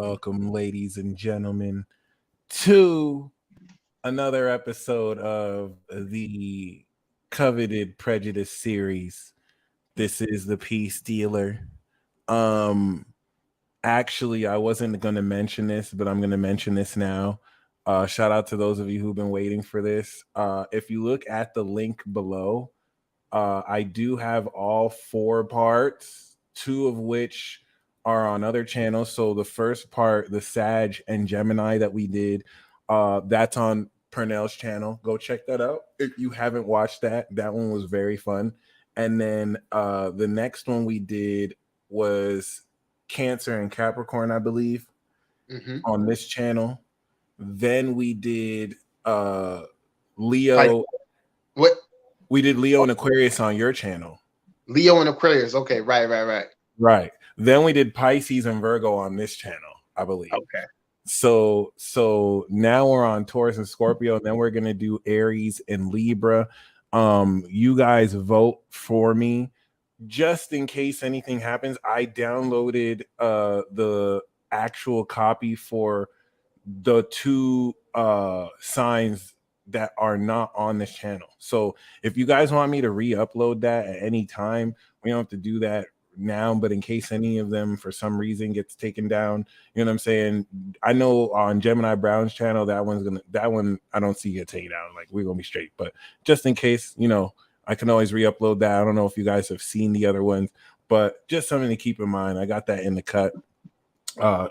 welcome, ladies and gentlemen, to another episode of the coveted Prejudice series. This is the Peace Dealer. Um, Actually, I wasn't going to mention this, but I'm going to mention this now. Shout out to those of you who've been waiting for this. If you look at the link below, I do have all 4 parts, 2 of which are on other channels. So the first part, the Sag and Gemini that we did, that's on Purnell's channel. Go check that out if you haven't watched that. That one was very fun. And then the next one we did was Cancer and Capricorn, I believe, on this channel. Then we did Leo. What? We did Leo and Aquarius on your channel. Leo and Aquarius. Okay, right. Then we did Pisces and Virgo on this channel, I believe. Okay. So now we're on Taurus and Scorpio, and then we're gonna do Aries and Libra. You guys vote for me. Just in case anything happens, I downloaded the actual copy for the 2 signs that are not on this channel. So if you guys want me to re-upload that at any time, we don't have to do that now, but in case any of them for some reason gets taken down, you know what I'm saying? I know on Gemini Brown's channel, that one I don't see get taken down. Like, we're gonna be straight, but just in case, I can always re-upload that. I don't know if you guys have seen the other ones, but just something to keep in mind. I got that in the cut. And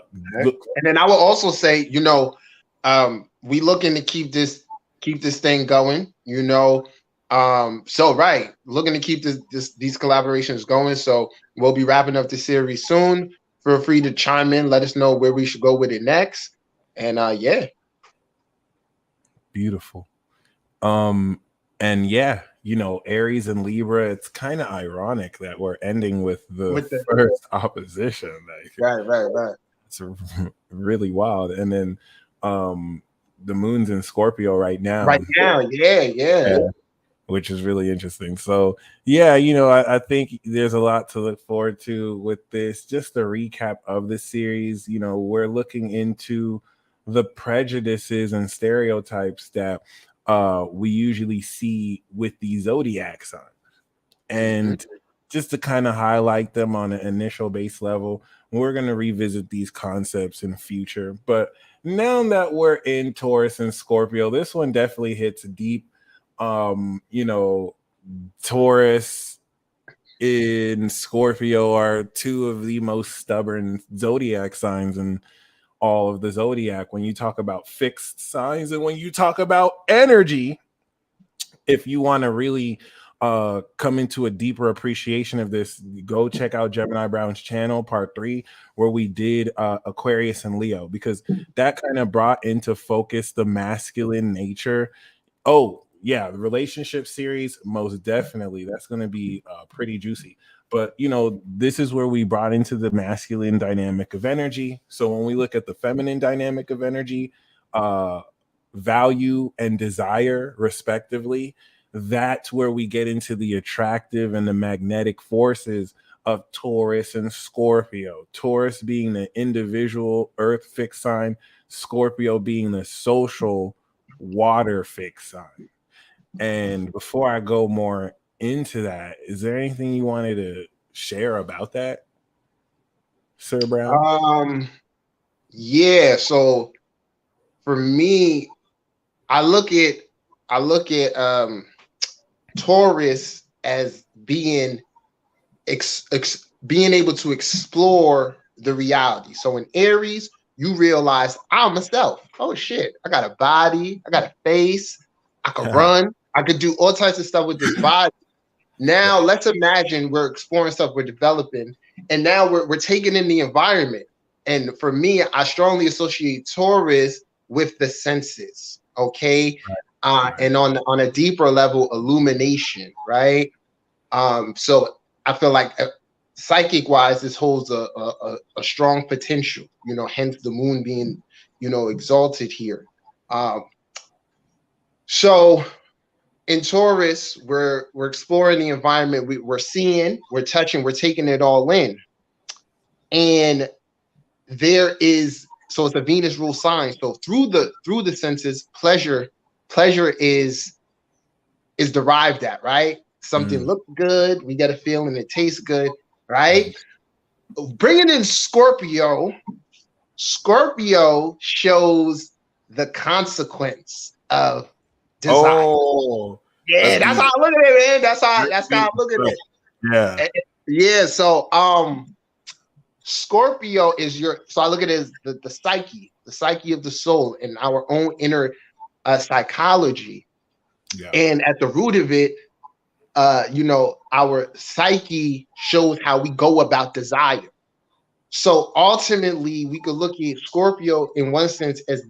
then I will also say, we looking to keep this thing going, looking to keep these collaborations going. So we'll be wrapping up the series soon. Feel free to chime in, let us know where we should go with it next. And beautiful. Aries and Libra, it's kind of ironic that we're ending with the first opposition. Right. It's really wild. And then the moon's in Scorpio right now. Yeah, which is really interesting. So I think there's a lot to look forward to with this. Just a recap of the series, we're looking into the prejudices and stereotypes that we usually see with the zodiac signs, and just to kind of highlight them on an initial base level. We're going to revisit these concepts in the future, but now that we're in Taurus and Scorpio, this one definitely hits deep. Taurus and Scorpio are 2 of the most stubborn zodiac signs in all of the zodiac. When you talk about fixed signs and when you talk about energy, if you want to really come into a deeper appreciation of this, go check out Gemini Brown's channel, part 3, where we did Aquarius and Leo, because that kind of brought into focus the masculine nature. Oh yeah, the relationship series, most definitely, that's going to be pretty juicy. But this is where we brought into the masculine dynamic of energy. So when we look at the feminine dynamic of energy, value and desire respectively, that's where we get into the attractive and the magnetic forces of Taurus and Scorpio. Taurus being the individual earth fixed sign, Scorpio being the social water fixed sign. And before I go more into that, is there anything you wanted to share about that, Sir Brown? So for me, I look at Taurus as being able to explore the reality. So in Aries, you realize I'm myself. Oh shit, I got a body, I got a face, I can run, I could do all types of stuff with this body. Now let's imagine we're exploring stuff, we're developing, and now we're taking in the environment. And for me, I strongly associate Taurus with the senses. Okay. And on a deeper level, illumination, right? So I feel like psychic wise, this holds a strong potential, hence the moon being, exalted here. So in Taurus, we're exploring the environment. We're seeing, we're touching, we're taking it all in. And there is So it's a Venus rule sign. So through the senses, pleasure is derived at, right? Something looks good, we get a feeling, it tastes good, right? Bringing in Scorpio, Scorpio shows the consequence of desire. Oh, Yeah, that's how I look at it, man. That's how I look at it. Yeah. Yeah. So Scorpio is so I look at it as the psyche of the soul and our own inner psychology. Yeah. And at the root of it, our psyche shows how we go about desire. So ultimately, we could look at Scorpio in one sense as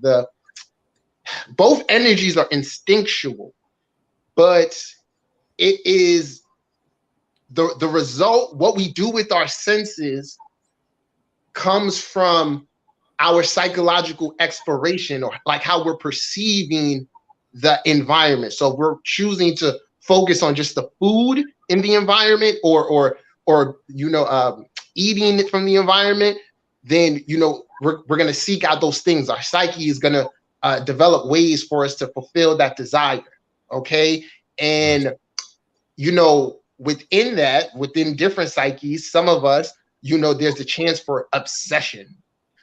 both energies are instinctual, but it is the result. What we do with our senses comes from our psychological exploration, or like how we're perceiving the environment. So we're choosing to focus on just the food in the environment, or eating it from the environment. Then we're going to seek out those things. Our psyche is going to develop ways for us to fulfill that desire. Okay, and within different psyches, some of us, there's a chance for obsession.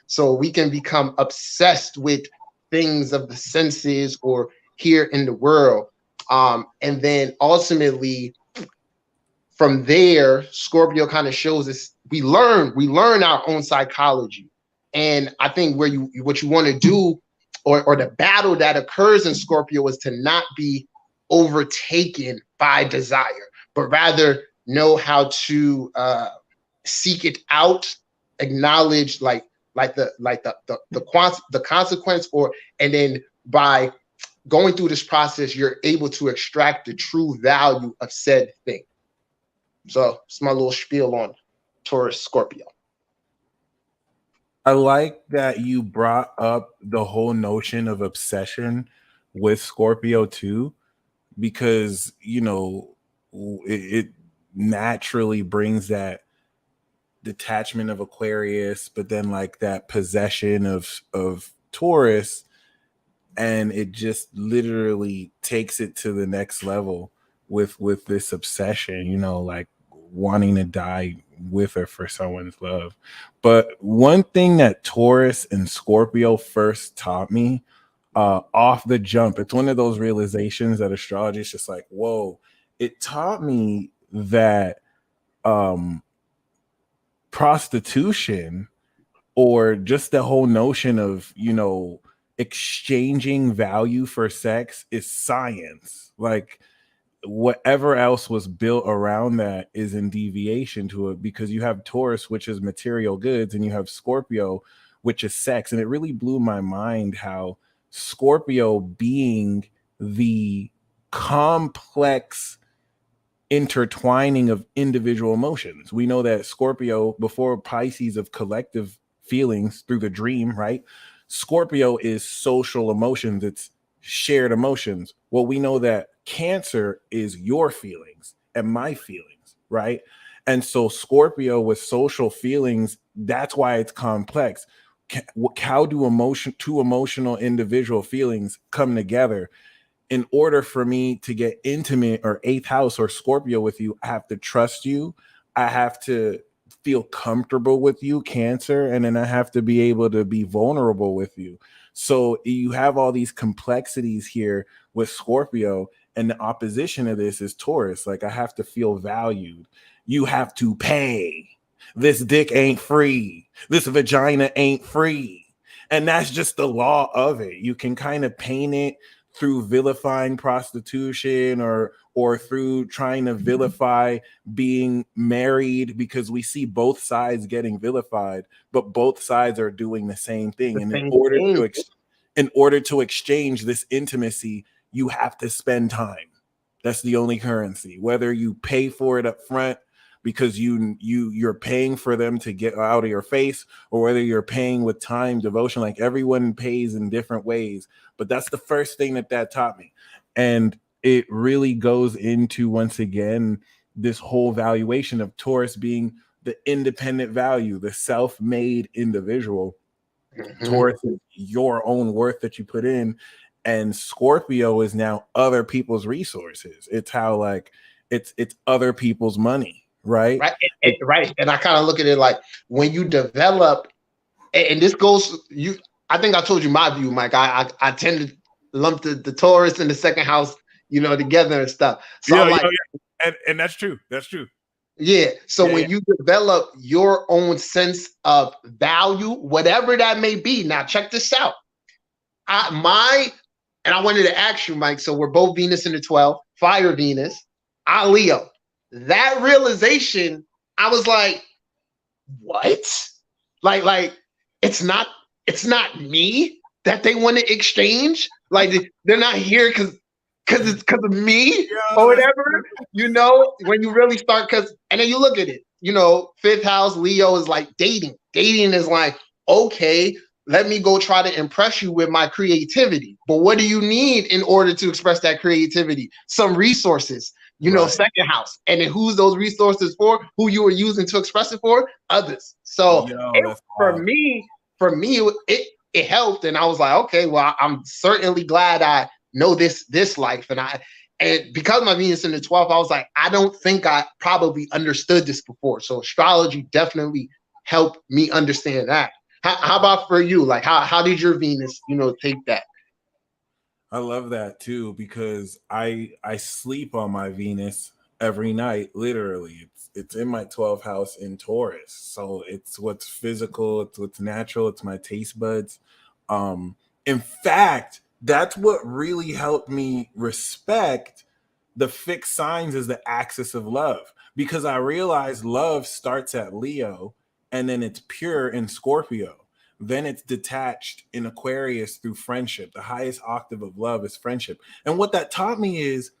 So we can become obsessed with things of the senses or here in the world. And then ultimately from there, Scorpio kind of shows us we learn our own psychology. And I think what you want to do, or the battle that occurs in Scorpio, is to not be overtaken by desire, but rather know how to seek it out, acknowledge the consequence, and then by going through this process, you're able to extract the true value of said thing. So it's my little spiel on Taurus Scorpio. I like that you brought up the whole notion of obsession with Scorpio too, because it naturally brings that detachment of Aquarius, but then like that possession of Taurus, and it just literally takes it to the next level with this obsession, like wanting to die with or for someone's love. But one thing that Taurus and Scorpio first taught me off the jump, it's one of those realizations that astrology is just like, whoa, it taught me that prostitution, or just the whole notion of exchanging value for sex, is science. Like whatever else was built around that is in deviation to it, because you have Taurus, which is material goods, and you have Scorpio, which is sex. And it really blew my mind how Scorpio, being the complex intertwining of individual emotions, we know that Scorpio, before Pisces of collective feelings through the dream, right? Scorpio is social emotions, it's shared emotions. Well, we know that Cancer is your feelings and my feelings, right? And so Scorpio with social feelings, that's why it's complex. How do two emotional individual feelings come together? In order for me to get intimate or eighth house or Scorpio with you, I have to trust you. I have to feel comfortable with you, Cancer, and then I have to be able to be vulnerable with you. So you have all these complexities here with Scorpio, and the opposition of this is Taurus. Like, I have to feel valued. You have to pay. This dick ain't free. This vagina ain't free. And that's just the law of it. You can kind of paint it through vilifying prostitution, or through trying to vilify being married, because we see both sides getting vilified, but both sides are doing the same thing. And in order to exchange this intimacy, you have to spend time. That's the only currency. Whether you pay for it up front because you're paying for them to get out of your face, or whether you're paying with time, devotion, like everyone pays in different ways. But that's the first thing that taught me. And it really goes into, once again, this whole valuation of Taurus being the independent value, the self-made individual. Taurus is your own worth that you put in, and Scorpio is now other people's resources. It's how like it's other people's money, right? Right. Right. And I kind of look at it like when you develop, and this goes, I think I told you my view, Mike. I tend to lump the Taurus and the second house, together and stuff. So I'm like, and that's true. That's true. Yeah. So when you develop your own sense of value, whatever that may be. Now check this out. And I wanted to ask you, Mike. So we're both Venus in the 12th, fire Venus, I Leo. That realization, I was like, what? Like it's not me that they want to exchange. Like they're not here because it's because of me or whatever, when you really start, and then you look at it, fifth house, Leo is like dating. Dating is like, okay, let me go try to impress you with my creativity. But what do you need in order to express that creativity? Some resources, right. Second house. And then who's those resources for? Who you are using to express it for? Others. So for me, it helped. And I was like, okay, well, I'm certainly glad I know this life. And because my Venus in the 12th, I was like, I don't think I probably understood this before. So astrology definitely helped me understand that. How about for you? Like, how did your Venus, take that? I love that too, because I sleep on my Venus every night. Literally, it's in my 12th house in Taurus. So it's what's physical, it's what's natural, it's my taste buds. In fact, that's what really helped me respect the fixed signs as the axis of love, because I realized love starts at Leo and then it's pure in Scorpio. Then it's detached in Aquarius through friendship. The highest octave of love is friendship. And what that taught me is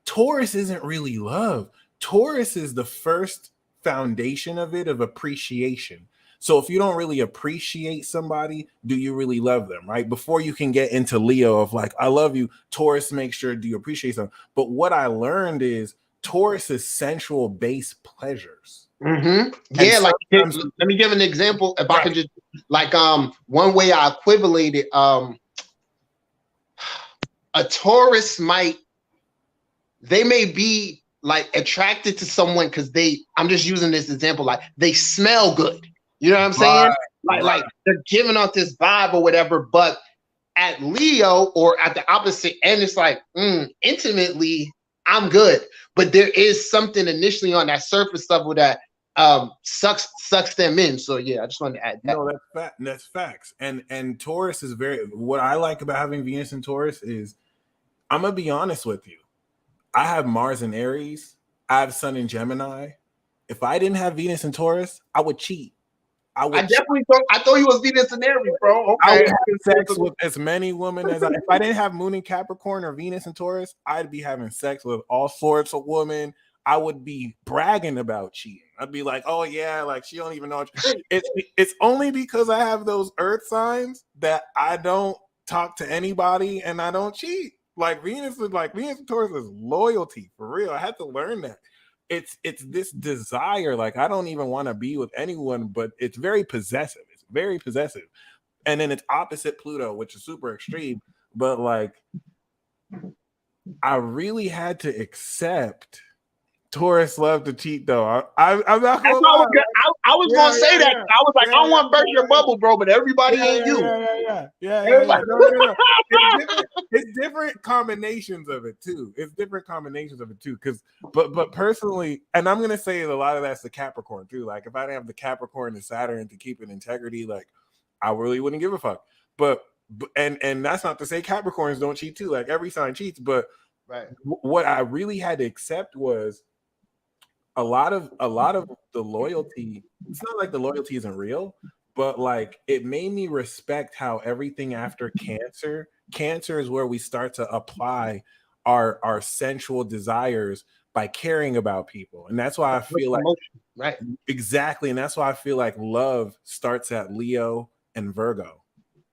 Taurus isn't really love. Taurus is the first foundation of it, of appreciation. So if you don't really appreciate somebody, do you really love them, right? Before you can get into Leo of like, I love you, Taurus, make sure, do you appreciate them? But what I learned is Taurus is sensual base pleasures. Mm-hmm. Yeah, like let me give an example. If I could just one way I equivalated, a Taurus they may be like attracted to someone because I'm just using this example, like they smell good. You know what I'm saying? Like they're giving off this vibe or whatever, but at Leo or at the opposite end, it's like intimately, I'm good. But there is something initially on that surface level that sucks them in. So yeah, I just wanted to add that. No, that's facts. And Taurus is what I like about having Venus in Taurus is, I'm gonna be honest with you. I have Mars in Aries, I have Sun in Gemini. If I didn't have Venus in Taurus, I would cheat. I thought you was Venus in Aries, bro. Okay. I would have sex with as many women as if I didn't have Moon in Capricorn or Venus in Taurus, I'd be having sex with all sorts of women. I would be bragging about cheating. I'd be like, oh yeah, like she don't even know. It's only because I have those earth signs that I don't talk to anybody and I don't cheat. Like Venus and Taurus is loyalty for real. I had to learn that. It's this desire, like I don't even want to be with anyone, but it's very possessive. It's very possessive. And then it's opposite Pluto, which is super extreme. But like I really had to accept Taurus love to cheat, though. I'm not gonna lie. I was gonna say that. I was like, I don't want to burst your bubble, bro, but everybody ain't you. Yeah. No. It's different combinations of it too. But personally, and I'm gonna say a lot of that's the Capricorn too. Like if I didn't have the Capricorn and Saturn to keep an integrity, like I really wouldn't give a fuck. But that's not to say Capricorns don't cheat too. Like every sign cheats, but what I really had to accept was a lot of the loyalty. It's not like the loyalty isn't real, but like it made me respect how everything after Cancer is where we start to apply our sensual desires by caring about people. And that's why I feel like exactly. And that's why I feel like love starts at Leo and Virgo,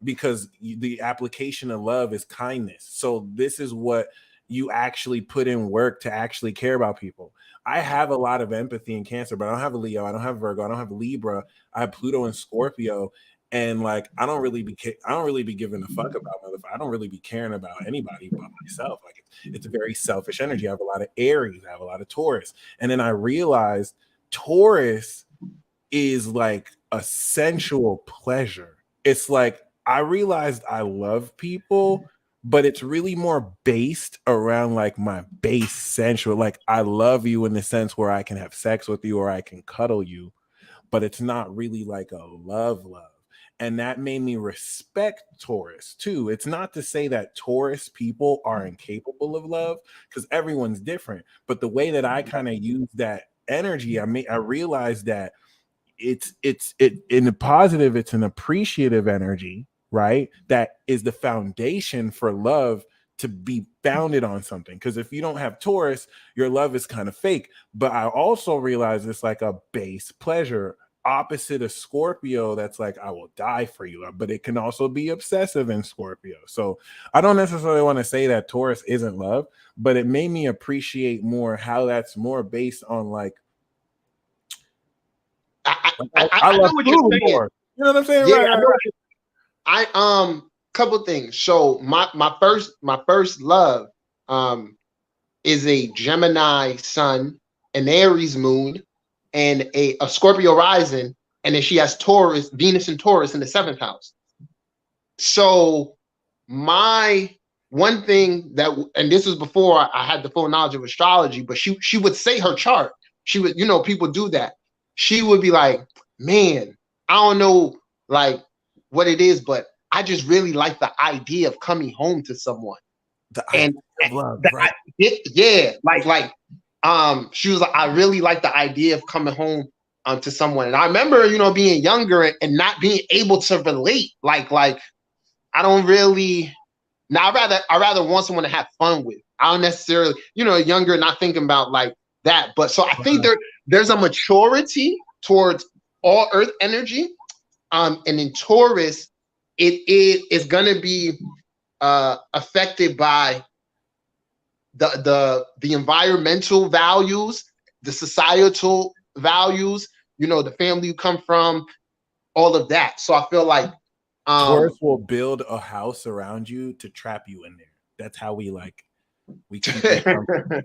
because the application of love is kindness. So this is what you actually put in work to actually care about people. I have a lot of empathy in Cancer, but I don't have a Leo. I don't have Virgo. I don't have Libra. I have Pluto and Scorpio. And like I don't really be giving a fuck about motherfucker. I don't really be caring about anybody but myself. Like it's a very selfish energy. I have a lot of Aries, I have a lot of Taurus. And then I realized Taurus is like a sensual pleasure. It's like I realized I love people, but it's really more based around like my base sensual. Like I love you in the sense where I can have sex with you or I can cuddle you, but it's not really like a love. And that made me respect Taurus too. It's not to say that Taurus people are incapable of love, because everyone's different. But the way that I kind of use that energy, I realized that it in the positive, it's an appreciative energy, right? That is the foundation for love to be founded on something. Because if you don't have Taurus, your love is kind of fake. But I also realize it's like a base pleasure, opposite of Scorpio, that's like I will die for you, but it can also be obsessive in Scorpio. So I don't necessarily want to say that Taurus isn't love, but it made me appreciate more how that's more based on like I I know love what you're food saying. more. You know what I'm saying? Yeah, Right, I right, know. right. Couple things. So my first love is a Gemini sun, an Aries moon, and a Scorpio rising, and then she has Taurus, Venus and Taurus in the seventh house. So my one thing that, and this was before I had the full knowledge of astrology, but she would say her chart. She would, people do that. She would be like, man, I don't know like what it is, but I just really like the idea of coming home to someone. The And, idea of love, and right? yeah, she was like, I really like the idea of coming home to someone. And I remember, being younger and not being able to relate. Like I don't really. Now I rather want someone to have fun with. I don't necessarily, younger, not thinking about like that. But so I think there's a maturity towards all Earth energy. And in Taurus, it is gonna be affected by the environmental values, the societal values, the family you come from, all of that. So I feel like Taurus will build a house around you to trap you in there. That's how we keep you comfortable.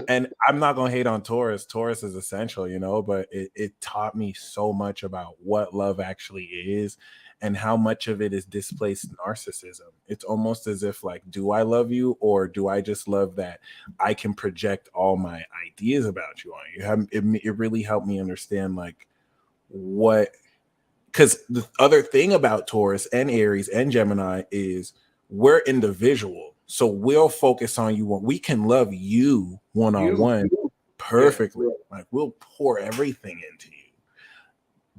And I'm not gonna hate on Taurus. Taurus is essential, but it taught me so much about what love actually is and how much of it is displaced narcissism. It's almost as if like, do I love you, or do I just love that I can project all my ideas about you on you? It really helped me understand like what, because the other thing about Taurus and Aries and Gemini is we're individual. So we'll focus on you. We can love you one-on-one perfectly. Yeah. Like we'll pour everything into you.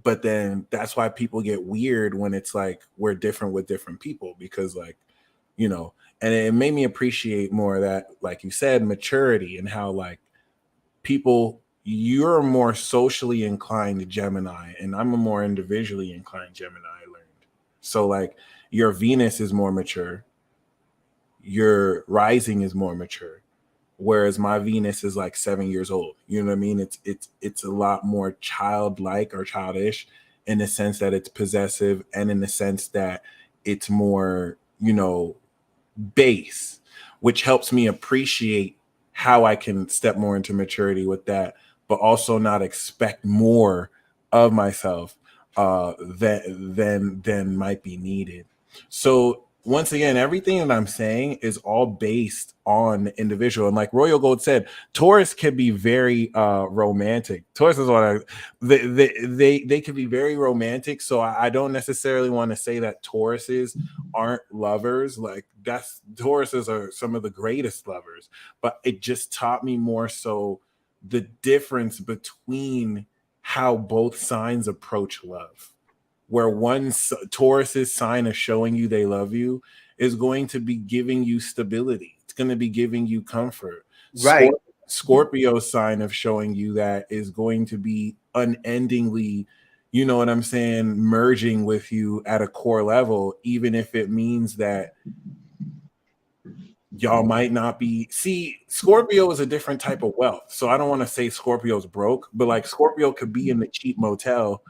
But then that's why people get weird when it's like we're different with different people, because like, and it made me appreciate more of that, like you said, maturity, and how like people, you're a more socially inclined Gemini and I'm a more individually inclined Gemini, I learned. So like your Venus is more mature, your rising is more mature, whereas my Venus is like 7 years old. You know what I mean? It's a lot more childlike or childish in the sense that it's possessive, and in the sense that it's more, base, which helps me appreciate how I can step more into maturity with that, but also not expect more of myself than might be needed. So once again, everything that I'm saying is all based on the individual. And like Royal Gold said, Taurus can be very romantic. Taurus is what they can be very romantic. So I don't necessarily want to say that Tauruses aren't lovers. Like Tauruses are some of the greatest lovers. But it just taught me more so the difference between how both signs approach love. Where one Taurus's sign of showing you they love you is going to be giving you stability. It's going to be giving you comfort. Right. Scorpio's sign of showing you that is going to be unendingly, you know what I'm saying, merging with you at a core level, even if it means that y'all might not be. See, Scorpio is a different type of wealth. So I don't want to say Scorpio's broke, but like Scorpio could be in the cheap motel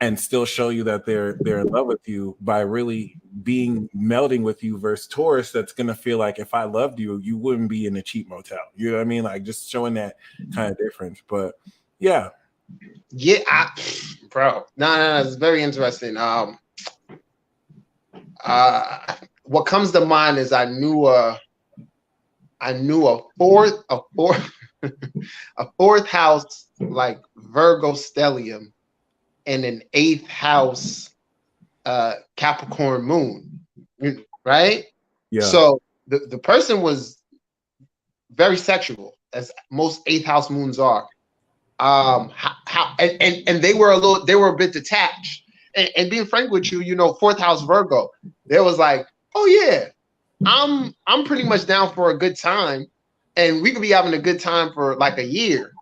and still show you that they're in love with you by really melding with you versus Taurus that's gonna feel like if I loved you, you wouldn't be in a cheap motel. You know what I mean? Like just showing that kind of difference. But yeah. Yeah, bro. No, it's very interesting. What comes to mind is I knew a fourth a fourth house like Virgo stellium and an eighth house Capricorn moon, right? Yeah. So the person was very sexual, as most eighth house moons are. And they were a bit detached. And being frank with you, fourth house Virgo, there was like, oh yeah, I'm pretty much down for a good time, and we could be having a good time for like a year,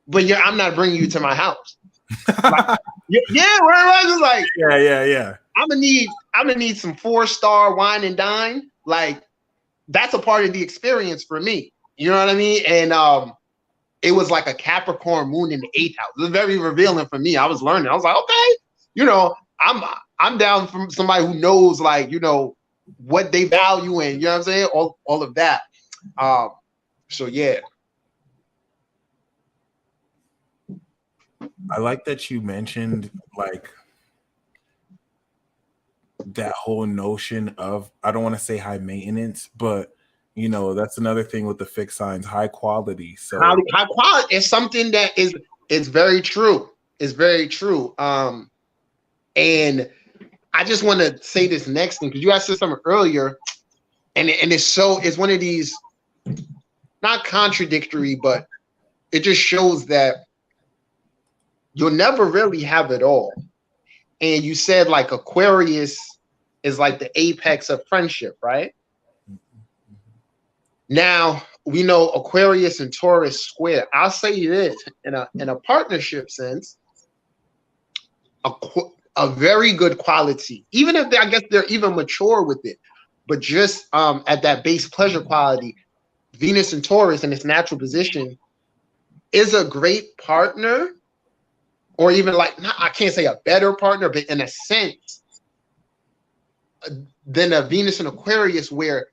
but yeah, I'm not bringing you to my house. Like, yeah, right. Just like yeah. I'm gonna need some 4-star wine and dine. Like that's a part of the experience for me. You know what I mean? And it was like a Capricorn moon in the 8th house. It was very revealing for me. I was learning. I was like, okay, I'm down from somebody who knows like what they value and you know what I'm saying, all of that. So yeah. I like that you mentioned like that whole notion of, I don't want to say high maintenance, but that's another thing with the fixed signs, high quality. So High quality is something that is very true. It's very true. And I just want to say this next thing because you asked something earlier, and it's one of these not contradictory, but it just shows that you'll never really have it all. And you said like Aquarius is like the apex of friendship, right? Now we know Aquarius and Taurus square. I'll say this in a partnership sense, a very good quality, even if I guess they're even mature with it, but just at that base pleasure quality, Venus and Taurus in its natural position is a great partner, or even like, I can't say a better partner, but in a sense, than a Venus and Aquarius, where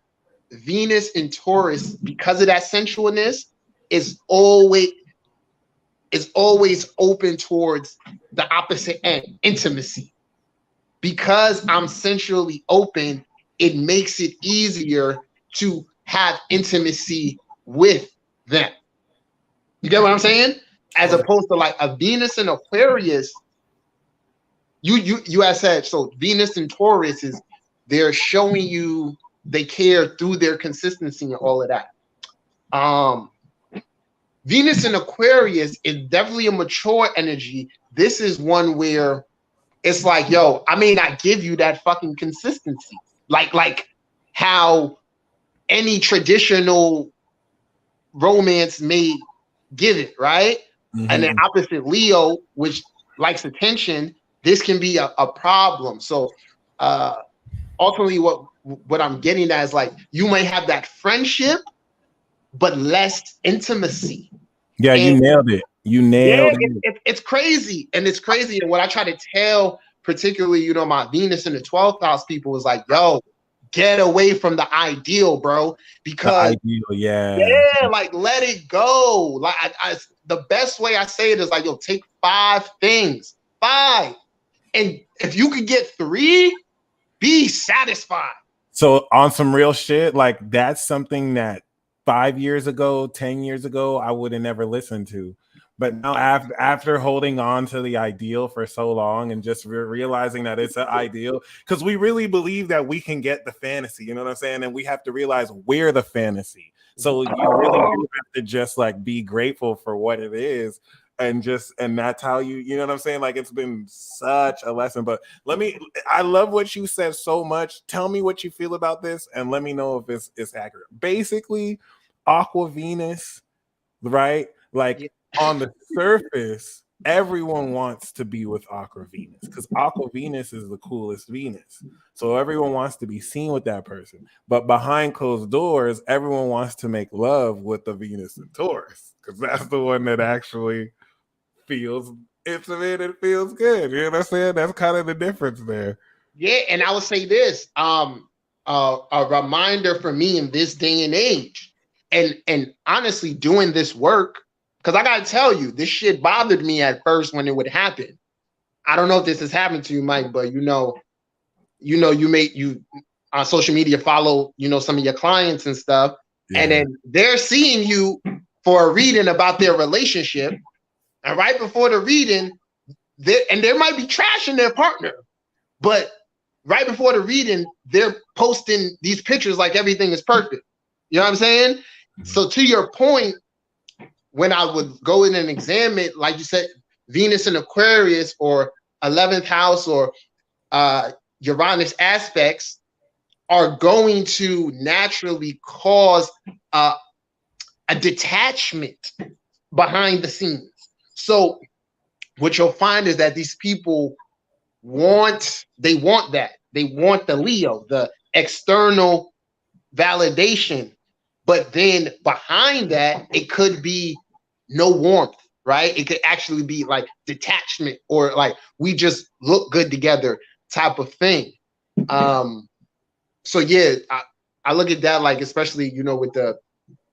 Venus and Taurus, because of that sensualness, is always open towards the opposite end, intimacy. Because I'm sensually open, it makes it easier to have intimacy with them. You get what I'm saying? As opposed to like a Venus and Aquarius, you had said, so Venus and Taurus is, they're showing you they care through their consistency and all of that. Venus and Aquarius is definitely a mature energy. This is one where it's like, yo, I may not give you that fucking consistency. Like how any traditional romance may give it, right? Mm-hmm. And then opposite Leo, which likes attention, this can be a problem. So ultimately what I'm getting at is like, you may have that friendship, but less intimacy. Yeah, and you nailed it. You nailed it. It's crazy. And it's crazy. And what I try to tell, particularly, my Venus in the 12th house people is like, yo, get away from the ideal, bro. Because the ideal, yeah, like let it go. Like the best way I say it is like, yo, take 5 things. 5. And if you could get 3, be satisfied. So on some real shit, like that's something that 5 years ago, 10 years ago, I would have never listened to. But now after holding on to the ideal for so long and just realizing that it's an ideal, because we really believe that we can get the fantasy, you know what I'm saying? And we have to realize we're the fantasy. So you really do have to just like be grateful for what it is. And that's how you know what I'm saying? Like it's been such a lesson. But I love what you said so much. Tell me what you feel about this and let me know if it's accurate. Basically, Aqua Venus, right? Like on the surface, everyone wants to be with Aqua Venus because Aqua Venus is the coolest Venus. So everyone wants to be seen with that person. But behind closed doors, everyone wants to make love with the Venus and Taurus because that's the one that actually feels It's a man that feels good. You know what I'm saying? That's kind of the difference there. Yeah, and I would say this, a reminder for me in this day and age, and honestly doing this work, because I gotta tell you, this shit bothered me at first when it would happen. I don't know if this has happened to you, Mike, but you on social media follow, some of your clients and stuff, and then they're seeing you for a reading about their relationship, and right before the reading, there might be trash in their partner, but right before the reading, they're posting these pictures like everything is perfect. You know what I'm saying? Mm-hmm. So to your point, when I would go in and examine, like you said, Venus in Aquarius or 11th house or Uranus aspects are going to naturally cause a detachment behind the scenes. So what you'll find is that these people want that. They want the Leo, the external validation. But then behind that, it could be no warmth, right? It could actually be like detachment or like we just look good together type of thing. So yeah, I look at that like, especially, with the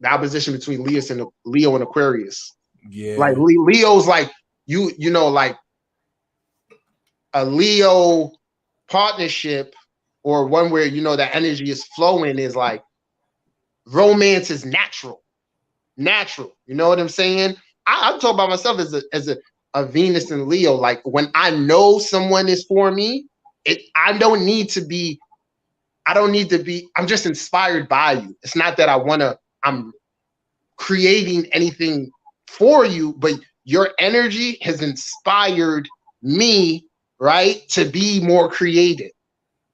opposition between Leo and Aquarius. Yeah. Like Leo's like, like a Leo partnership or one where that energy is flowing is like romance is natural. You know what I'm saying? I'm talking about myself as a Venus and Leo. Like when I know someone is for me, I don't need to be. I'm just inspired by you. It's not that I'm creating anything for you, but your energy has inspired me, right, to be more creative.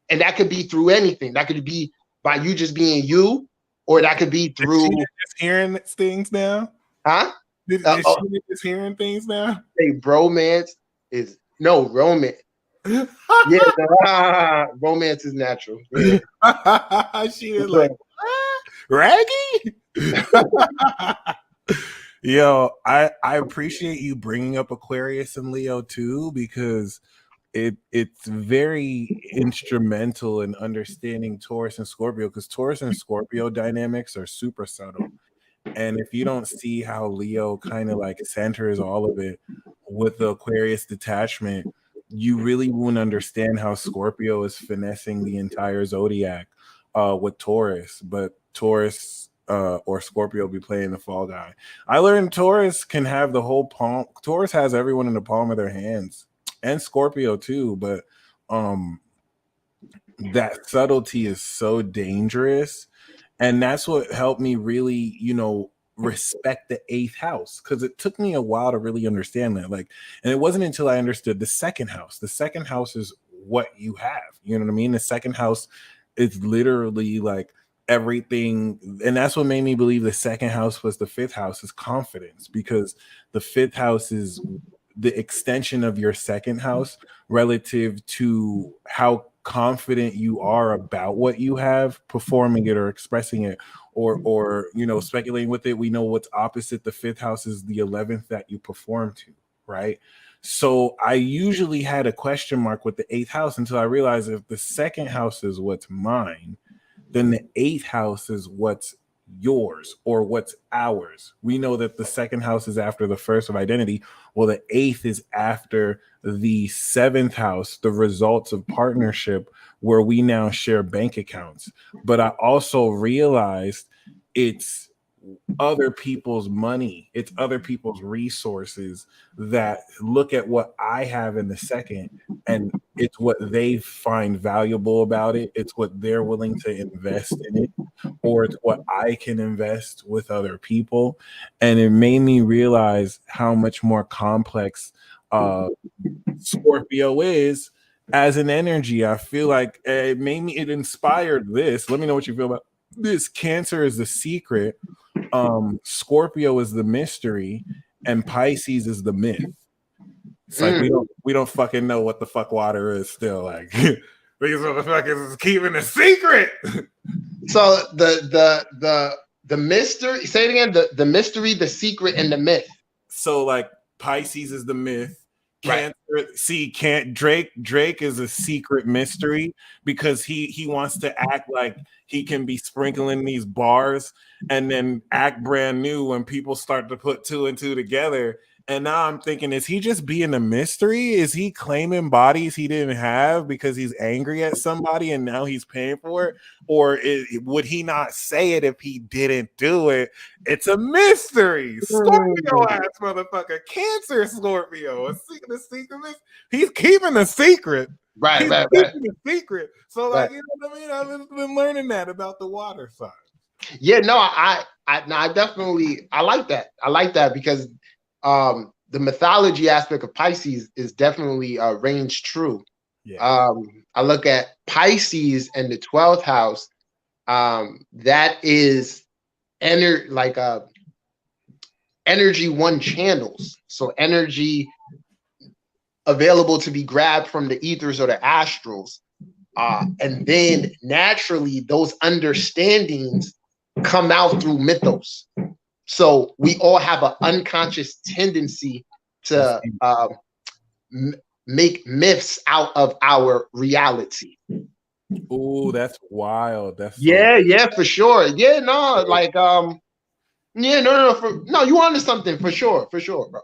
And that could be through anything. That could be by you just being you, or that could be through just hearing things now. Huh? Is she just hearing things now? Hey, bromance is no romance. Yeah, romance is natural. Yeah. She is like Raggy. Yo, I appreciate you bringing up Aquarius and Leo too, because it's very instrumental in understanding Taurus and Scorpio, because Taurus and Scorpio dynamics are super subtle. And if you don't see how Leo kind of like centers all of it with the Aquarius detachment, you really won't understand how Scorpio is finessing the entire zodiac with Taurus. But Taurus or Scorpio be playing the fall guy. I learned Taurus can have the whole palm. Taurus has everyone in the palm of their hands, and Scorpio too. But that subtlety is so dangerous. And that's what helped me really, respect the 8th house, because it took me a while to really understand that. Like, and it wasn't until I understood the 2nd house. The 2nd house is what you have. You know what I mean? The 2nd house is literally like everything. And that's what made me believe the 2nd house was the 5th house, is confidence, because the 5th house is the extension of your 2nd house relative to how confident you are about what you have, performing it or expressing it, or speculating with it. We know what's opposite the 5th house is the 11th that you perform to, right? So I usually had a question mark with the 8th house until I realized if the 2nd house is what's mine, then the 8th house is what's yours or what's ours. We know that the 2nd house is after the 1st of identity. Well, the 8th is after the 7th house, the results of partnership, where we now share bank accounts. But I also realized it's other people's money, it's other people's resources that look at what I have in the 2nd, and it's what they find valuable about it. It's what they're willing to invest in it, or it's what I can invest with other people. And it made me realize how much more complex Scorpio is as an energy. I feel like it inspired this. Let me know what you feel about this. Cancer is the secret, Scorpio is the mystery, and Pisces is the myth. It's like we don't fucking know what the fuck water is still. Like these motherfuckers is keeping a secret. So the mystery, say it again, the mystery, the secret, and the myth. So like Pisces is the myth, Right. Cancer. See, can't Drake is a secret mystery because he wants to act like he can be sprinkling these bars and then act brand new when people start to put two and two together. And now I'm thinking, is he just being a mystery? Is he claiming bodies he didn't have because he's angry at somebody and now he's paying for it? Or would he not say it if he didn't do it? It's a mystery. Scorpio ass motherfucker. Cancer Scorpio. The secret. He's keeping a secret. Right, He's right, right. keeping a secret. So, like, Right. you know what I mean? I've been learning that about the water sign. Yeah, no, I definitely I like that. I like that because the mythology aspect of Pisces is definitely range true. Yeah. I look at Pisces and the 12th house. That is energy one channels. So energy available to be grabbed from the ethers or the astrals. And then naturally those understandings come out through mythos. So we all have an unconscious tendency to make myths out of our reality. Oh, that's wild. That's yeah, for sure. Yeah, no, like yeah, no, you onto something for sure, bro.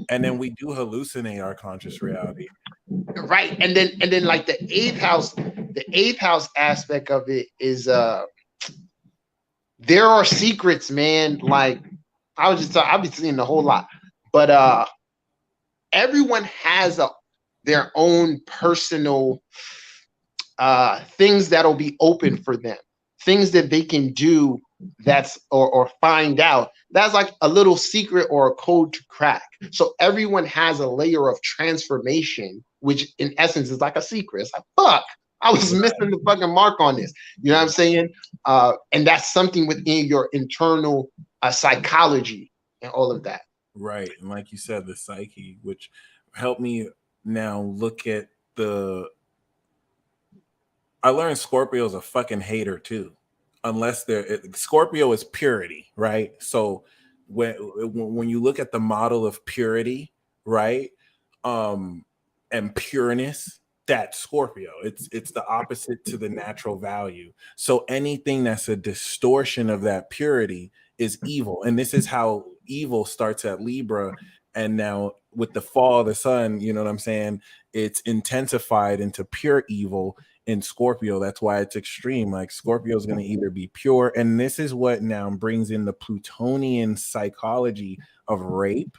And then we do hallucinate our conscious reality. Right. And then like the eighth house aspect of it is there are secrets, man. Like I'll be seeing a whole lot, but everyone has their own personal things that'll be open for them, things that they can do or find out that's like a little secret or a code to crack. So everyone has a layer of transformation, which in essence is like a secret. It's like, fuck, I was missing the fucking mark on this. You know what I'm saying? And that's something within your internal psychology and all of that. Right. And like you said, the psyche, which helped me now look at I learned Scorpio is a fucking hater too. Unless Scorpio is purity, right? So when you look at the model of purity, right? And pureness, that's Scorpio. It's the opposite to the natural value. So anything that's a distortion of that purity is evil. And this is how evil starts at Libra. And now with the fall of the sun, you know what I'm saying? It's intensified into pure evil in Scorpio. That's why it's extreme. Like Scorpio is going to either be pure, and this is what now brings in the Plutonian psychology of rape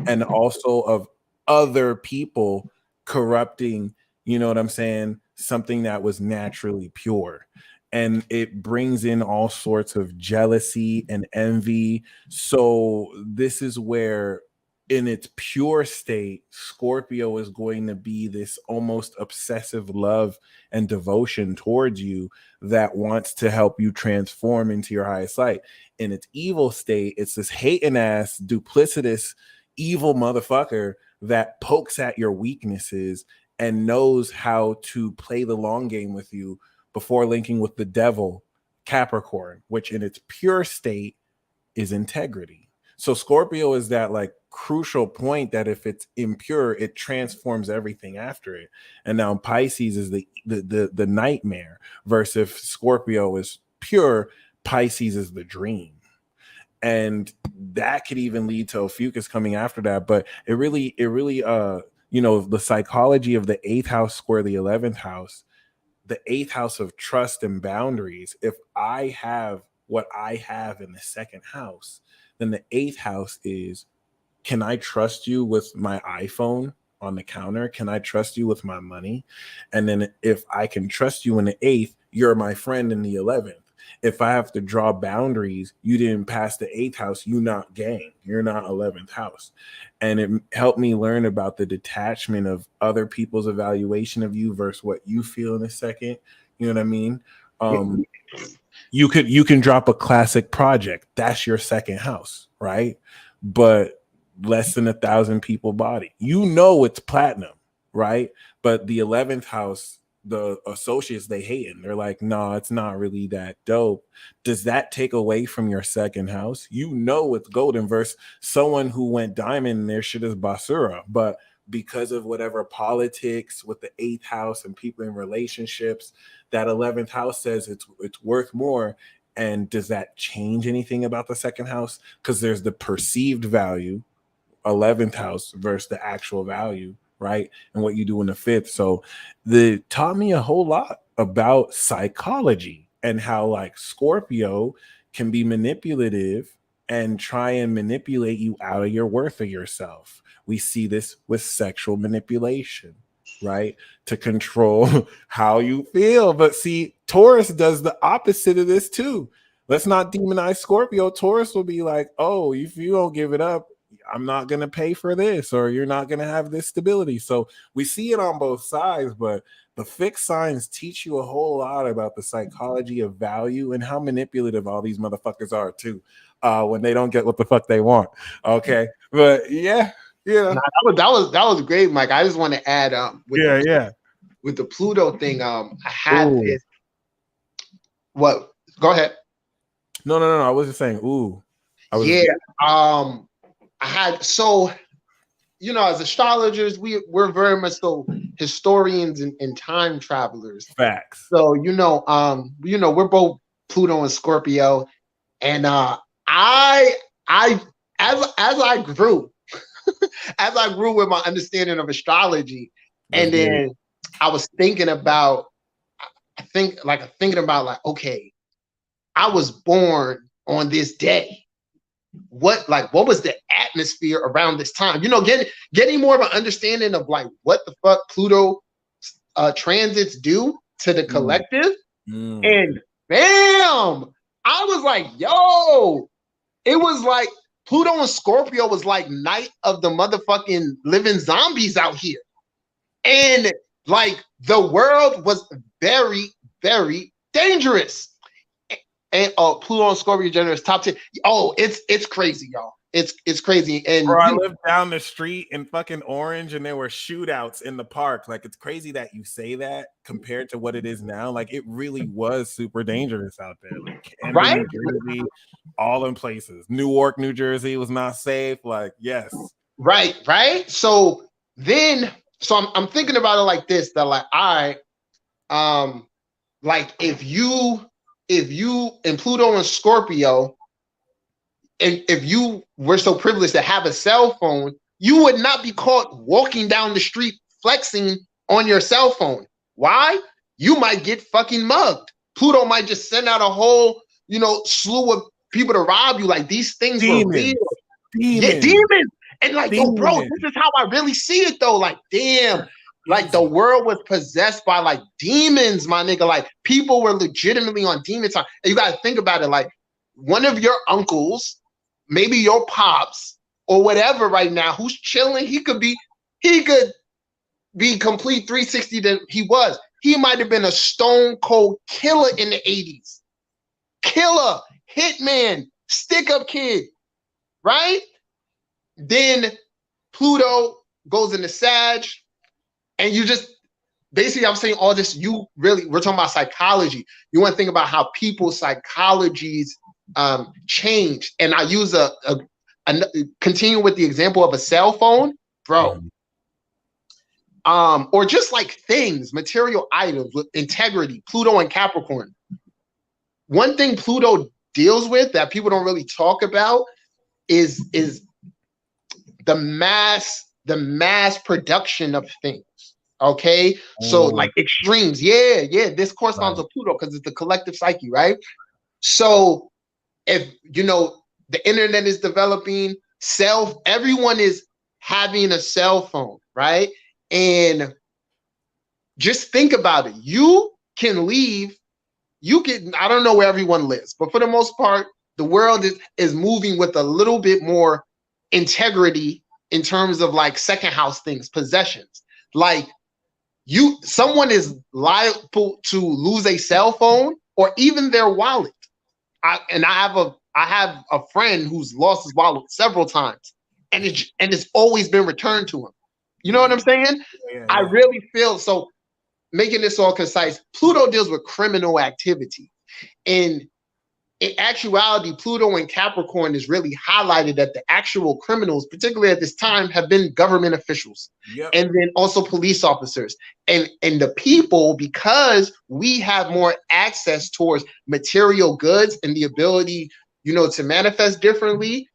and also of other people corrupting, you know what I'm saying, something that was naturally pure. And it brings in all sorts of jealousy and envy. So this is where in its pure state, Scorpio is going to be this almost obsessive love and devotion towards you that wants to help you transform into your highest light. In its evil state, it's this hating ass, duplicitous, evil motherfucker that pokes at your weaknesses and knows how to play the long game with you before linking with the devil, Capricorn, which in its pure state is integrity. So Scorpio is that like crucial point that if it's impure, it transforms everything after it. And now Pisces is the nightmare, versus if Scorpio is pure, Pisces is the dream. And that could even lead to Ophiuchus coming after that. But it really you know, the psychology of the 8th house square the 11th house, the 8th house of trust and boundaries. If I have what I have in the 2nd house, then the 8th house is, can I trust you with my iPhone on the counter? Can I trust you with my money? And then if I can trust you in the 8th, you're my friend in the 11th. If I have to draw boundaries, you didn't pass the 8th house, you not gang, you're not 11th house. And it helped me learn about the detachment of other people's evaluation of you versus what you feel in a second. You know what I mean? You can drop a classic project. That's your 2nd house, right? But less than 1,000 people bought it. You know it's platinum, right? But the 11th house, the associates, they hate it. They're like, no, it's not really that dope. Does that take away from your 2nd house? You know it's golden versus someone who went diamond and their shit is basura. But because of whatever politics with the 8th house and people in relationships, that 11th house says it's worth more. And does that change anything about the 2nd house? Because there's the perceived value, 11th house versus the actual value, right? And what you do in the 5th. So the taught me a whole lot about psychology and how like Scorpio can be manipulative and try and manipulate you out of your worth of yourself. We see this with sexual manipulation, right? To control how you feel. But see, Taurus does the opposite of this too. Let's not demonize Scorpio. Taurus will be like, oh, if you don't give it up, I'm not going to pay for this, or you're not going to have this stability. So we see it on both sides, but the fixed signs teach you a whole lot about the psychology of value and how manipulative all these motherfuckers are too, when they don't get what the fuck they want. Okay. But yeah. Nah, that was great, Mike. I just want to add with the Pluto thing, I had this. What? Go ahead. No. I was just saying, I had, so, you know, as astrologers, we're very much so historians and time travelers. Facts. So, we're both Pluto and Scorpio. And as I grew, as I grew with my understanding of astrology, and then I was thinking about, okay, I was born on this day. What was the atmosphere around this time? You know, getting more of an understanding of like what the fuck Pluto transits do to the collective. And bam, I was like, yo, it was like Pluto and Scorpio was like night of the motherfucking living zombies out here. And like the world was very, very dangerous. And Pluto and Scorpio generous top 10. Oh, it's crazy, y'all. It's crazy. And bro, I lived down the street in fucking Orange, and there were shootouts in the park. Like, it's crazy that you say that compared to what it is now. Like, it really was super dangerous out there. Like Camden, right? New Jersey, all in places. Newark, New Jersey was not safe. Like, yes. Right. So I'm thinking about it like this, that like like if you in Pluto and Scorpio, and if you were so privileged to have a cell phone, you would not be caught walking down the street flexing on your cell phone. Why? You might get fucking mugged. Pluto might just send out a whole, slew of people to rob you. Like, these things were real. Yeah, demons. And like, yo, bro, this is how I really see it though. Like, damn. Like, the world was possessed by like demons, my nigga. Like, people were legitimately on demon time. And you gotta think about it. Like, one of your uncles, maybe your pops or whatever right now, who's chilling, he could be complete 360 than he was. He might have been a stone cold killer in the 80s. Killer, hitman, stick up kid, right? Then Pluto goes into Sag. And you just, basically, I'm saying all this, we're talking about psychology. You want to think about how people's psychologies changed. And I use continue with the example of a cell phone, bro. Or just like things, material items with integrity, Pluto and Capricorn. One thing Pluto deals with that people don't really talk about is the mass production of things. Okay, so like extremes, this corresponds to Pluto because it's the collective psyche, right? So if the internet is developing, everyone is having a cell phone, right? And just think about it. You can leave, I don't know where everyone lives, but for the most part, the world is moving with a little bit more integrity in terms of like second house things, possessions. Like, someone is liable to lose a cell phone or even their wallet. I have a friend who's lost his wallet several times, and it's always been returned to him. You know what I'm saying? Yeah. I really feel, so making this all concise, Pluto deals with criminal activity. And in actuality, Pluto and Capricorn is really highlighted that the actual criminals, particularly at this time, have been government officials. Yep. And then also police officers. And the people, because we have more access towards material goods and the ability, to manifest differently,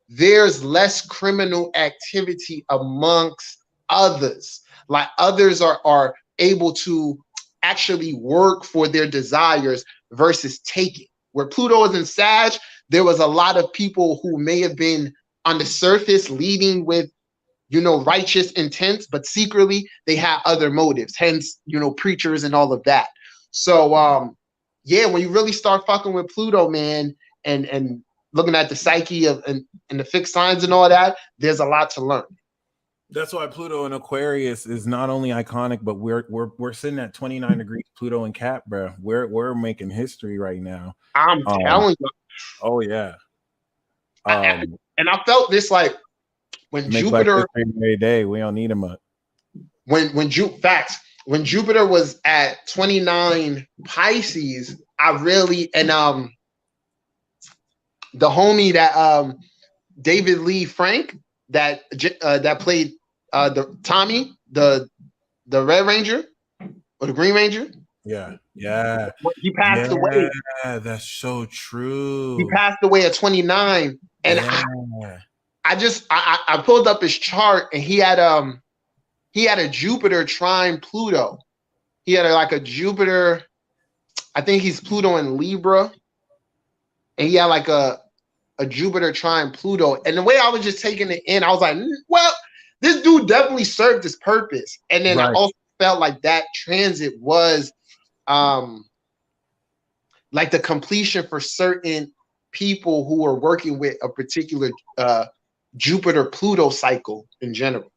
there's less criminal activity amongst others. Like others are able to actually work for their desires versus taking. Where Pluto is in Sag, there was a lot of people who may have been on the surface leading with, righteous intents, but secretly they had other motives, hence, preachers and all of that. So, yeah, when you really start fucking with Pluto, man, and looking at the psyche of and the fixed signs and all that, there's a lot to learn. That's why Pluto and Aquarius is not only iconic, but we're sitting at 29 degrees Pluto and Cap, bro. We're making history right now. I'm telling you. Oh yeah. And I felt this like when Jupiter every day, we don't need him up. When Jupiter was at 29 Pisces, I really the homie that David Lee Frank that played the Tommy, the Red Ranger or the Green Ranger. Yeah. He passed away. Yeah, that's so true. He passed away at 29, and I pulled up his chart, and he had a Jupiter trine Pluto. He had a Jupiter. I think he's Pluto in Libra, and he had like a Jupiter trine Pluto. And the way I was just taking it in, I was like, well, this dude definitely served his purpose. And then I also felt like that transit was like the completion for certain people who are working with a particular Jupiter Pluto cycle in general.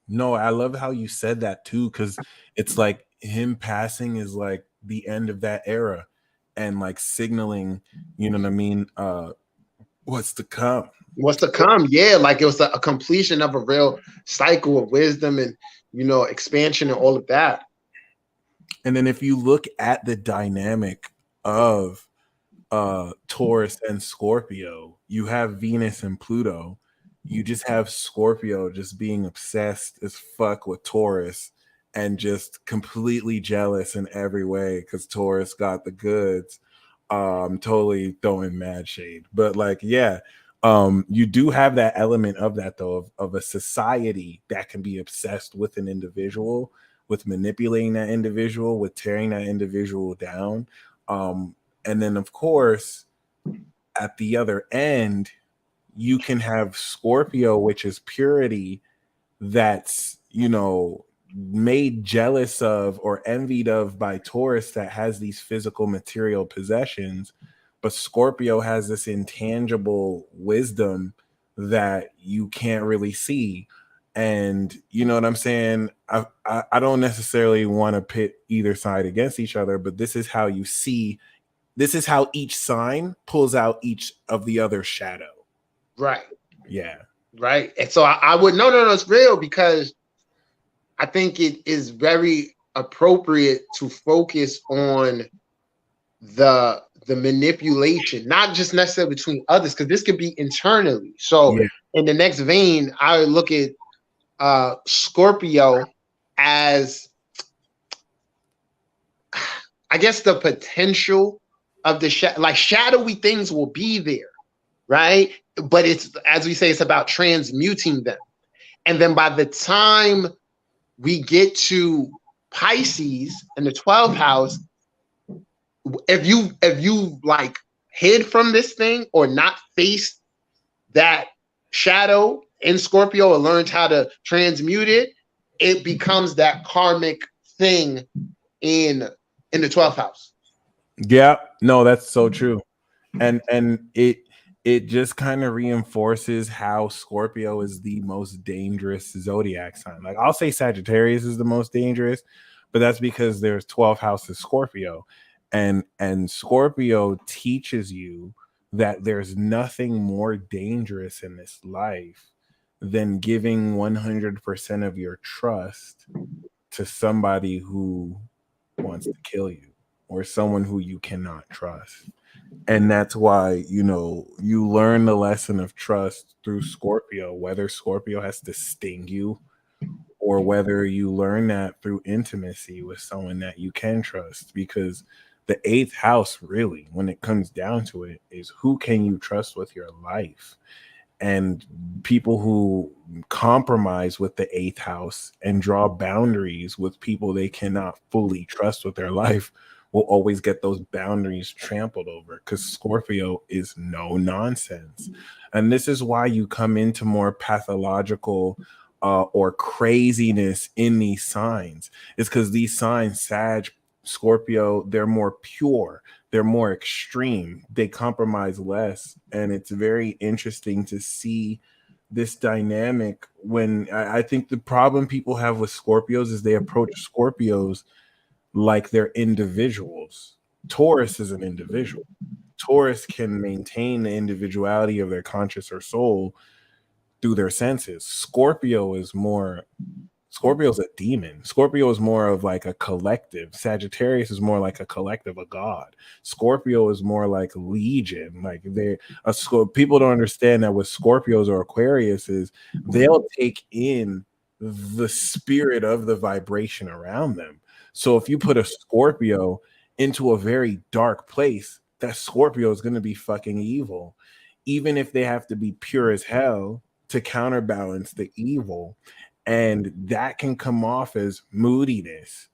No, I love how you said that too, because it's like him passing is like the end of that era and like signaling, you know what I mean? What's to come. Yeah, like it was a completion of a real cycle of wisdom and expansion and all of that. And then if you look at the dynamic of Taurus and Scorpio, you have Venus and Pluto. You just have Scorpio just being obsessed as fuck with Taurus and just completely jealous in every way because Taurus got the goods. Totally throwing mad shade, but like, yeah, you do have that element of that though, of a society that can be obsessed with an individual, with manipulating that individual, with tearing that individual down. And then of course, at the other end, you can have Scorpio, which is purity, that's, made jealous of or envied of by Taurus that has these physical material possessions, but Scorpio has this intangible wisdom that you can't really see. And you know what I'm saying? I don't necessarily want to pit either side against each other, but this is how you see, this is how each sign pulls out each of the other shadow. Right. Yeah. Right. And so I would no, it's real, because I think it is very appropriate to focus on the manipulation, not just necessarily between others, because this could be internally. So in the next vein, I would look at Scorpio as, I guess, the potential of the shadowy things will be there, right? But it's, as we say, it's about transmuting them. And then by the time we get to Pisces in the 12th house, if you like hid from this thing or not faced that shadow in Scorpio or learned how to transmute it, it becomes that karmic thing in the 12th house. Yeah, no, that's so true. And it just kind of reinforces how Scorpio is the most dangerous zodiac sign. Like, I'll say Sagittarius is the most dangerous, but that's because there's 12 houses Scorpio, and Scorpio teaches you that there's nothing more dangerous in this life than giving 100% of your trust to somebody who wants to kill you or someone who you cannot trust. And that's why, you know, you learn the lesson of trust through Scorpio, whether Scorpio has to sting you or whether you learn that through intimacy with someone that you can trust. Because the eighth house, really, when it comes down to it, is who can you trust with your life? And people who compromise with the eighth house and draw boundaries with people they cannot fully trust with their life will always get those boundaries trampled over, because Scorpio is no nonsense. And this is why you come into more pathological or craziness in these signs. It's because these signs, Sag, Scorpio, they're more pure, they're more extreme, they compromise less. And it's very interesting to see this dynamic when I think the problem people have with Scorpios is they approach Scorpios like they're individuals. Taurus is an individual. Taurus can maintain the individuality of their conscious or soul through their senses. Scorpio's a demon. Scorpio is more of like a collective. Sagittarius is more like a collective, a god. Scorpio is more like legion. Like people don't understand that with Scorpios or Aquarius is they'll take in the spirit of the vibration around them. So if you put a Scorpio into a very dark place, that Scorpio is going to be fucking evil, even if they have to be pure as hell to counterbalance the evil. And that can come off as moodiness,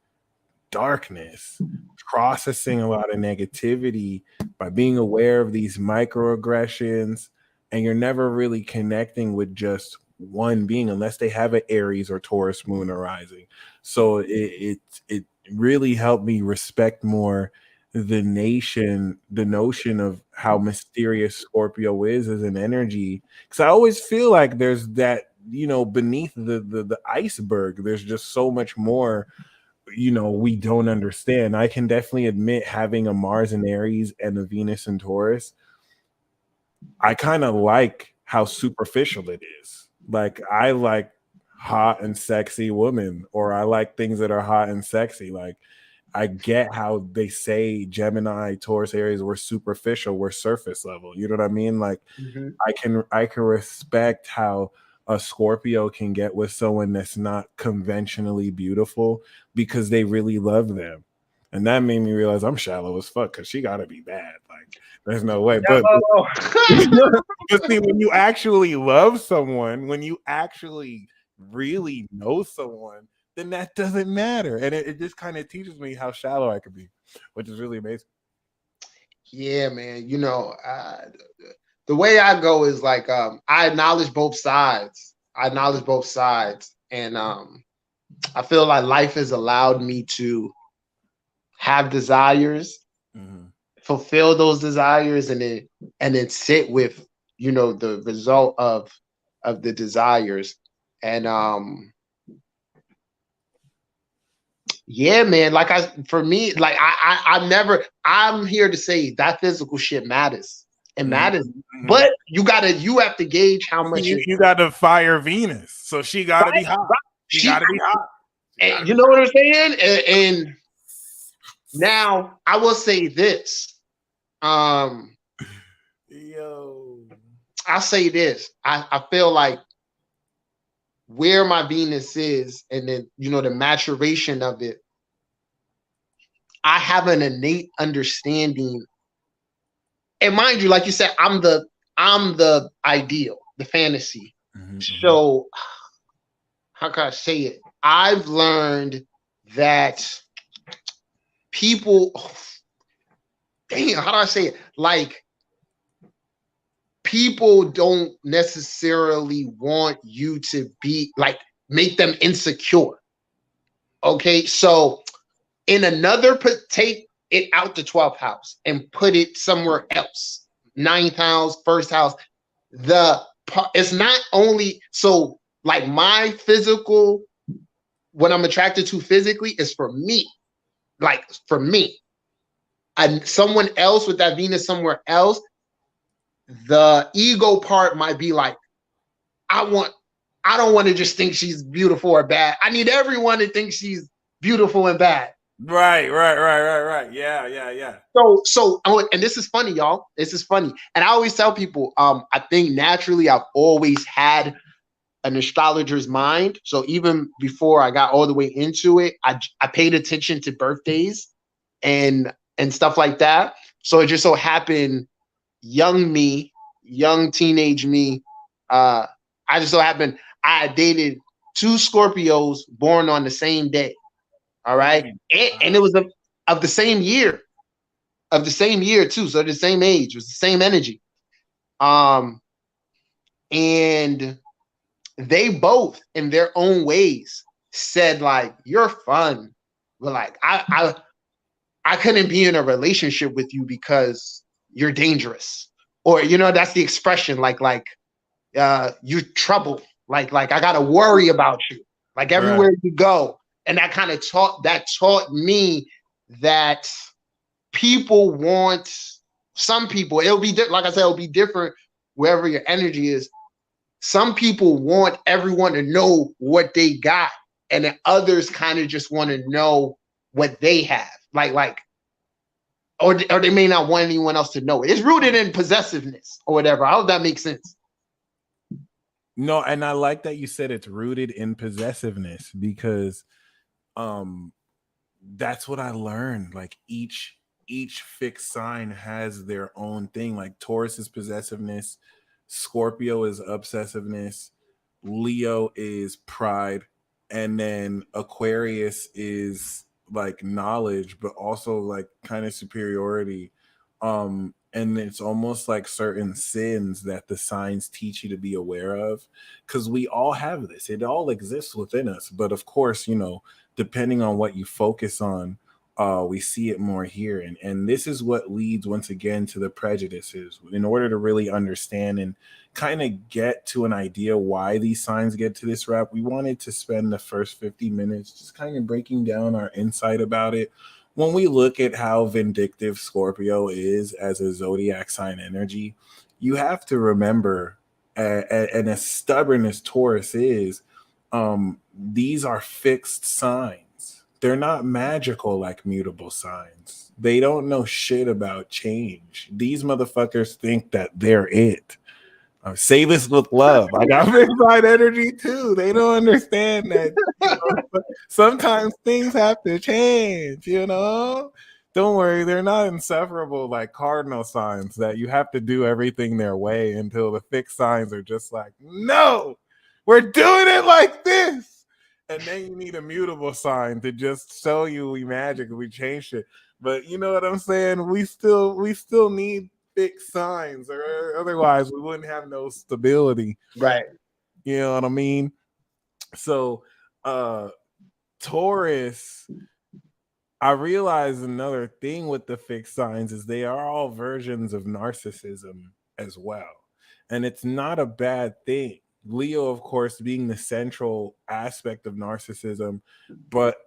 darkness, processing a lot of negativity by being aware of these microaggressions. And you're never really connecting with just one being unless they have an Aries or Taurus moon arising. So it really helped me respect more the notion of how mysterious Scorpio is as an energy. Because I always feel like there's that, you know, beneath the iceberg, there's just so much more, you know, we don't understand. I can definitely admit, having a Mars in Aries and a Venus in Taurus, I kind of like how superficial it is. Like, I like hot and sexy women, or I like things that are hot and sexy. Like, I get how they say Gemini, Taurus, Aries, we're superficial, we're surface level. You know what I mean? Like, I can respect how a Scorpio can get with someone that's not conventionally beautiful because they really love them. And that made me realize I'm shallow as fuck, because she gotta be bad. Like, there's no way. But but see, when you actually love someone, when you actually really know someone, then that doesn't matter. And it just kind of teaches me how shallow I could be, which is really amazing. Yeah, man. You know, the way I go is like, I acknowledge both sides. And I feel like life has allowed me to have desires, fulfill those desires, and then sit with, you know, the result of the desires. And yeah, man, like for me, like I'm here to say that physical shit matters. It matters. But you have to gauge how much you got to fire Venus. So she gotta be hot. She gotta be hot. And you know what I'm saying? And now I will say this. I'll say this. I feel like where my Venus is, and then, you know, the maturation of it, I have an innate understanding. And mind you, like you said, I'm the ideal, the fantasy. So how can I say it? I've learned that people, damn, how do I say it? Like, people don't necessarily want you to be like, make them insecure. Okay, so in another, take it out the 12th house and put it somewhere else. 9th house, first house. It's not only so, like, my physical, what I'm attracted to physically is for me. Like, for me. And someone else with that Venus somewhere else, the ego part might be like, I don't want to just think she's beautiful or bad. I need everyone to think she's beautiful and bad. Right. Yeah. And this is funny, y'all. This is funny. And I always tell people, I think naturally I've always had an astrologer's mind. So even before I got all the way into it, I paid attention to birthdays and stuff like that. So it just so happened, young teenage me, I just so happened I dated two Scorpios born on the same day. All right. And it was of the same year, too. So the same age, it was the same energy. Um, and they both in their own ways said like, you're fun, but like I couldn't be in a relationship with you because you're dangerous, or that's the expression, like you're trouble, like I gotta worry about you like everywhere you go. And that kind of taught me that some people, it'll be like I said, it'll be different wherever your energy is. Some people want everyone to know what they got, and then others kind of just want to know what they have, or they may not want anyone else to know it. It's rooted in possessiveness or whatever. I hope that makes sense. No, and I like that you said it's rooted in possessiveness, because that's what I learned. Like each fixed sign has their own thing. Like Taurus is possessiveness, Scorpio is obsessiveness, Leo is pride, and then Aquarius is like knowledge, but also like kind of superiority. And it's almost like certain sins that the signs teach you to be aware of, because we all have this. It all exists within us. But of course, depending on what you focus on, we see it more here. And this is what leads once again to the prejudices. In order to really understand and kind of get to an idea why these signs get to this rap, we wanted to spend the first 50 minutes just kind of breaking down our insight about it. When we look at how vindictive Scorpio is as a zodiac sign energy, you have to remember, and as stubborn as Taurus is, these are fixed signs. They're not magical like mutable signs. They don't know shit about change. These motherfuckers think that they're it. Say this with love. I got big side energy too. They don't understand that sometimes things have to change, Don't worry, they're not insufferable like cardinal signs that you have to do everything their way, until the fixed signs are just like, no, we're doing it like this. And then you need a mutable sign to just show you we magically changed it. But you know what I'm saying? We still need fixed signs, or otherwise we wouldn't have no stability. Right. You know what I mean? So Taurus, I realize another thing with the fixed signs is they are all versions of narcissism as well. And it's not a bad thing. Leo, of course, being the central aspect of narcissism, but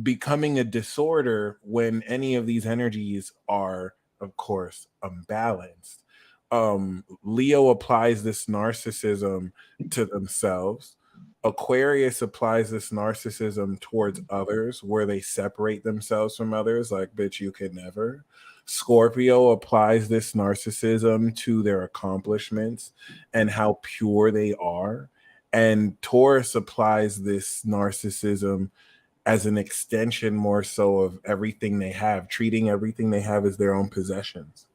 becoming a disorder when any of these energies are, of course, unbalanced. Leo applies this narcissism to themselves. Aquarius applies this narcissism towards others, where they separate themselves from others, like, bitch, you can never. Scorpio applies this narcissism to their accomplishments and how pure they are. And Taurus applies this narcissism as an extension more so of everything they have, treating everything they have as their own possessions.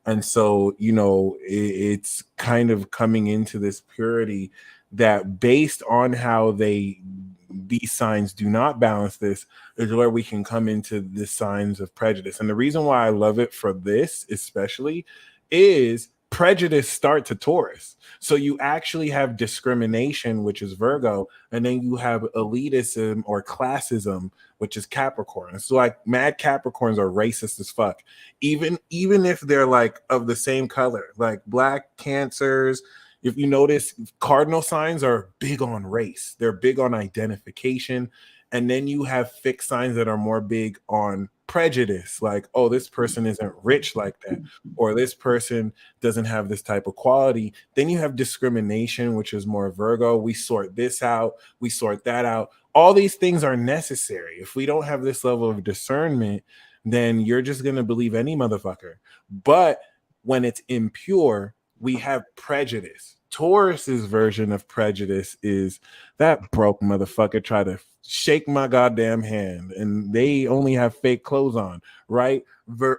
And so, it's kind of coming into this purity that, based on how these signs do not balance this, is where we can come into the signs of prejudice. And the reason why I love it for this especially is prejudice start to Taurus. So you actually have discrimination, which is Virgo, and then you have elitism or classism, which is Capricorn. So like mad Capricorns are racist as fuck. Even if they're like of the same color, like black Cancers. If you notice, cardinal signs are big on race. They're big on identification. And then you have fixed signs that are more big on prejudice, like, oh, this person isn't rich like that, or this person doesn't have this type of quality. Then you have discrimination, which is more Virgo. We sort this out, we sort that out. all these things are necessary. If we don't have this level of discernment, then you're just going to believe any motherfucker. But when it's impure, we have prejudice. Taurus's version of prejudice is that broke motherfucker try to shake my goddamn hand and they only have fake clothes on, right?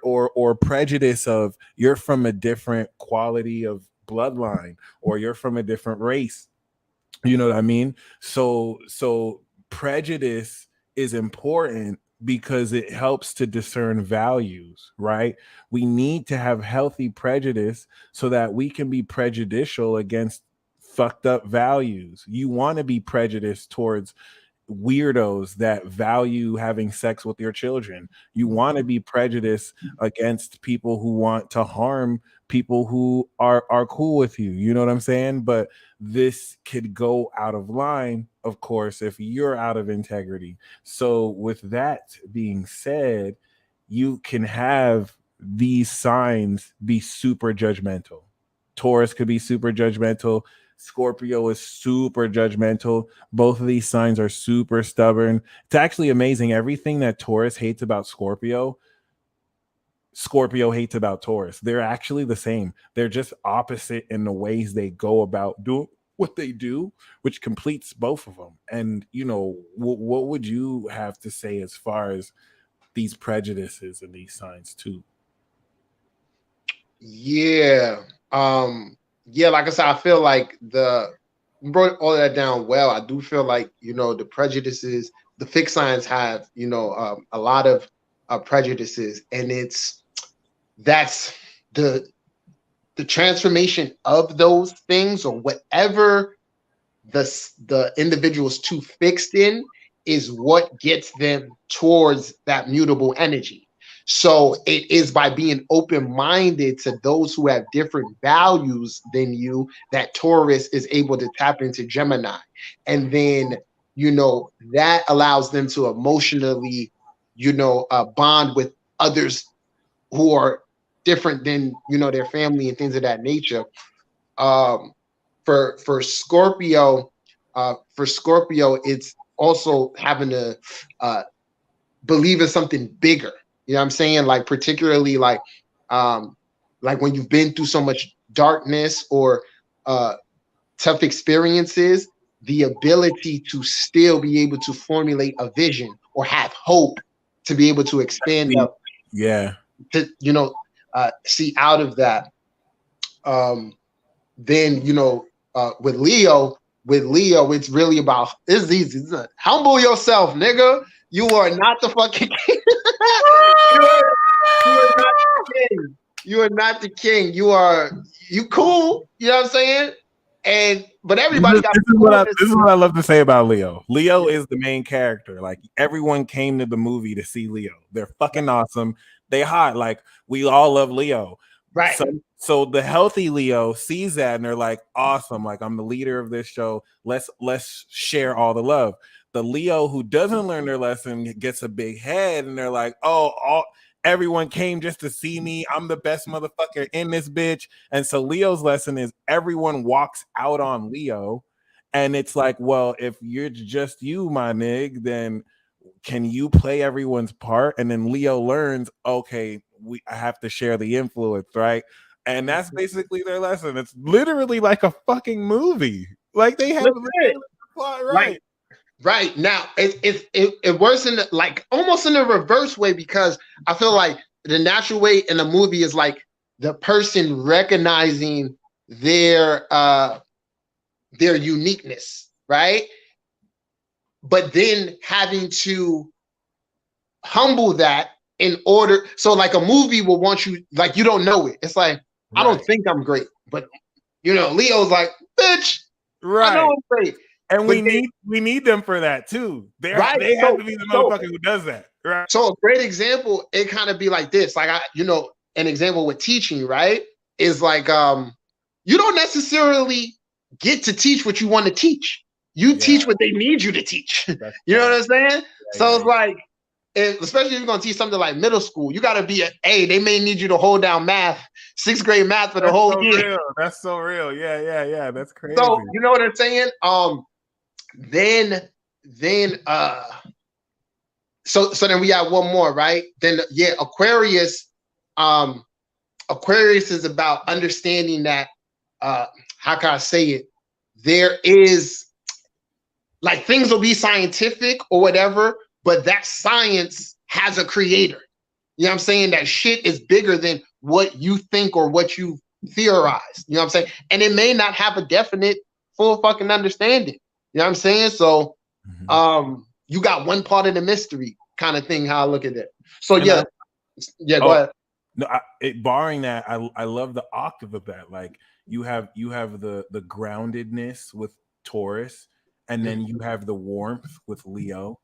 Or prejudice of you're from a different quality of bloodline or you're from a different race. You know what I mean? So prejudice is important because it helps to discern values, right? We need to have healthy prejudice so that we can be prejudicial against fucked up values. You want to be prejudiced towards weirdos that value having sex with your children. You want to be prejudiced against people who want to harm people who are cool with you. You know what I'm saying? But this could go out of line, of course, if you're out of integrity. So with that being said, you can have these signs be super judgmental. Taurus could be super judgmental. Scorpio is super judgmental. Both of these signs are super stubborn. It's actually amazing. Everything that Taurus hates about Scorpio, Scorpio hates about Taurus. They're actually the same. They're just opposite in the ways they go about doing what they do, which completes both of them. And, you know, what would you have to say as far as these prejudices and these signs too? Yeah. Yeah, like I said, I feel like you brought all that down well. I do feel like, you know, the prejudices, the fixed signs have, you know, a lot of prejudices, and that's the transformation of those things, or whatever the individual's too fixed in, is what gets them towards that mutable energy. So it is by being open-minded to those who have different values than you that Taurus is able to tap into Gemini. And then, you know, that allows them to emotionally, you know, bond with others who are different than, you know, their family and things of that nature. For Scorpio, it's also having to believe in something bigger. You know what I'm saying? Like particularly like when you've been through so much darkness or tough experiences, the ability to still be able to formulate a vision or have hope to be able to expand up, yeah, to, you know, see out of that. Then, you know, with Leo, it's really about, it's easy. Humble yourself, nigga. You are not the fucking king. you are not the king. You are not the king. You cool. You know what I'm saying? But everybody got this is what I love to say about Leo. Leo is the main character. Like everyone came to the movie to see Leo. They're fucking awesome. They hot. Like we all love Leo. Right. So the healthy Leo sees that and they're like, awesome. Like I'm the leader of this show. Let's share all the love. The Leo who doesn't learn their lesson gets a big head and they're like, everyone came just to see me. I'm the best motherfucker in this bitch. And so Leo's lesson is everyone walks out on Leo. And it's like, well, if you're just you, my nig, then can you play everyone's part? And then Leo learns, okay, I have to share the influence, right? And that's basically their lesson. It's literally like a fucking movie. Like they have the plot, right? Right. Now it works in like almost in a reverse way, because I feel like the natural way in a movie is like the person recognizing their uniqueness, right? But then having to humble that in order. So like a movie will want you, like you don't know it. It's like, right. I don't think I'm great, but you know, Leo's like, bitch, right. I know I'm great. And we need them for that too. They have to be the motherfucker who does that. Right. So a great example, it kind of be like this. Like an example with teaching, right? Is like you don't necessarily get to teach what you want to teach. You teach what they need you to teach. You know what I'm saying? So it's like, especially if you're gonna teach something like middle school, you gotta be they may need you to hold down math, 6th grade math for the whole year. Real. That's so real. Yeah. That's crazy. So you know what I'm saying? Then then so then we have one more, right? Then Aquarius. Aquarius is about understanding that how can I say it? There is like things will be scientific or whatever, but that science has a creator. You know what I'm saying? That shit is bigger than what you think or what you theorize. You know what I'm saying? And it may not have a definite full fucking understanding. You know what I'm saying? So you got one part of the mystery kind of thing, how I look at it. So go ahead. No, barring that, I love the octave of that. Like you have the groundedness with Taurus, and then you have the warmth with Leo.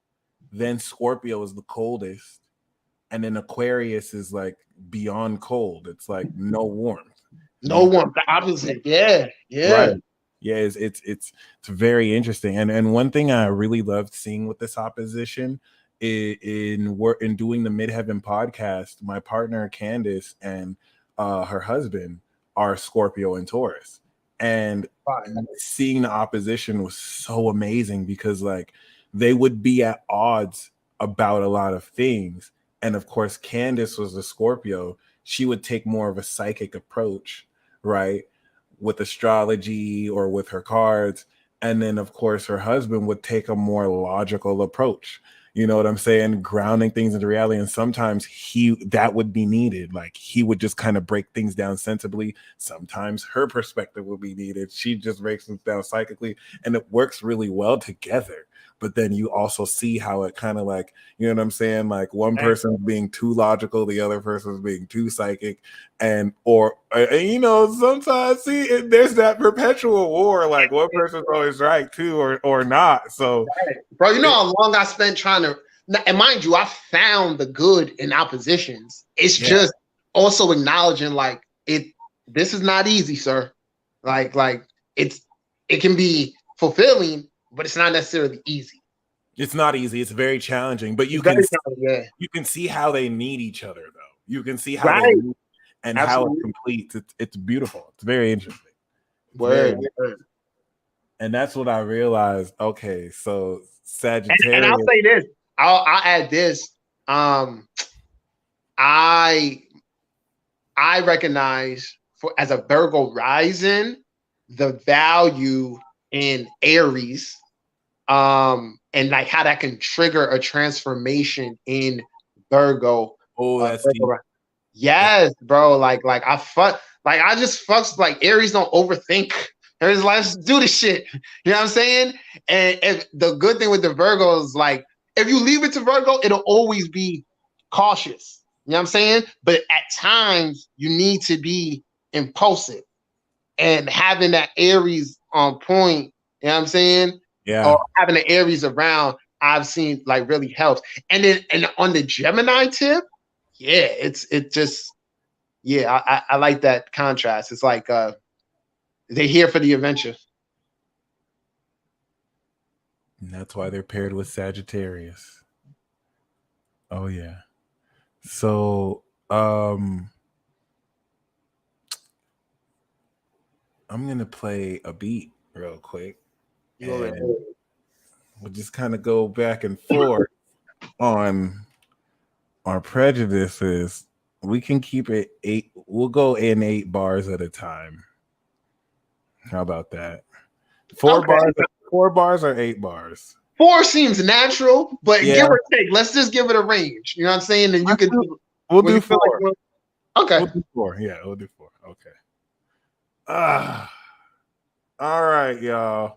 Then Scorpio is the coldest, and then Aquarius is like beyond cold. It's like no warmth. No warmth, the opposite. Yeah. Right. Yeah, it's very interesting. And one thing I really loved seeing with this opposition in doing the Midheaven podcast, my partner Candace and her husband are Scorpio and Taurus, and seeing the opposition was so amazing because like they would be at odds about a lot of things. And of course, Candace was a Scorpio. She would take more of a psychic approach, right, with astrology or with her cards. And then of course her husband would take a more logical approach. You know what I'm saying? Grounding things into reality. And sometimes that would be needed. Like he would just kind of break things down sensibly. Sometimes her perspective would be needed. She just breaks things down psychically, and it works really well together. But then you also see how it kind of like, you know what I'm saying? Like one person's being too logical, the other person's being too psychic, and you know, sometimes there's that perpetual war. Like one person's always right too, or not. So, bro, you know how long I spent trying to, and mind you, I found the good in oppositions. It's just also acknowledging like this is not easy, sir. Like it can be fulfilling, but it's not necessarily easy. It's not easy. It's very challenging, but you can see how they need each other, though. You can see how they need and how it completes. It's beautiful. It's very interesting. Word. And that's what I realized. Okay, so Sagittarius. And I'll say this. I'll add this. I recognize as a Virgo rising the value in Aries, and like how that can trigger a transformation in Virgo. Oh, that's yes, bro. Like I just fucks like Aries don't overthink. Aries, let's do this shit. You know what I'm saying? And the good thing with the Virgo is like if you leave it to Virgo, it'll always be cautious. You know what I'm saying? But at times you need to be impulsive, and having that Aries on point, you know what I'm saying? Yeah. Or having the Aries around, I've seen like really helps. And then on the Gemini tip, I like that contrast. It's like they're here for the adventure. And that's why they're paired with Sagittarius. Oh yeah. So I'm gonna play a beat real quick. And we'll just kind of go back and forth on our prejudices. We can keep it 8. We'll go in 8 bars at a time. How about that? 4 bars. 4 bars or 8 bars? 4 seems natural, but give or take, let's just give it a range. You know what I'm saying? And you can. We'll do 4. Okay. We'll do 4. Yeah, we'll do 4. Okay. All right, y'all.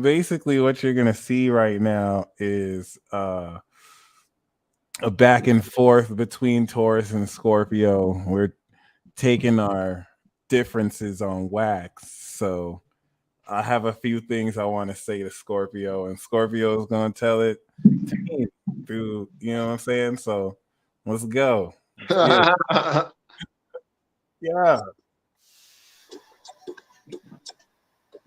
Basically, what you're gonna see right now is a back and forth between Taurus and Scorpio. We're taking our differences on wax. So I have a few things I want to say to Scorpio, and Scorpio is gonna tell it to me through, you know what I'm saying? So let's go. Yeah.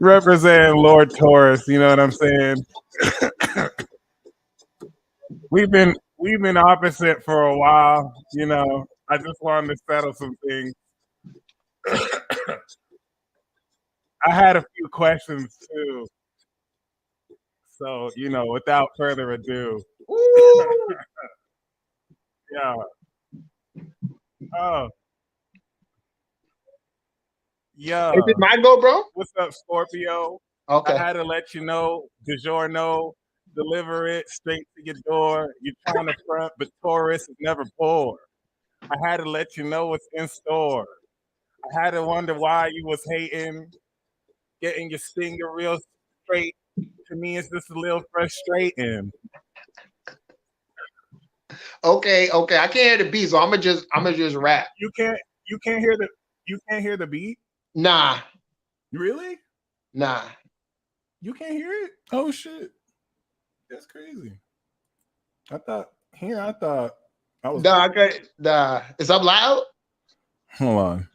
Representing Lord Taurus, you know what I'm saying? We've been opposite for a while, you know. I just wanted to settle some things. I had a few questions too. So, without further ado, yeah. Oh, yeah. Is it my go, bro? What's up, Scorpio? Okay. I had to let you know, DiGiorno, deliver it straight to your door. You're trying to front, but Taurus is never poor. I had to let you know what's in store. I had to wonder why you was hating, getting your stinger real straight. To me, it's just a little frustrating. Okay. I can't hear the beat, so I'ma just rap. You can't hear the beat? Nah. Really? Nah. You can't hear it? Oh shit. That's crazy. I thought I was Nah. Is up loud? Hold on.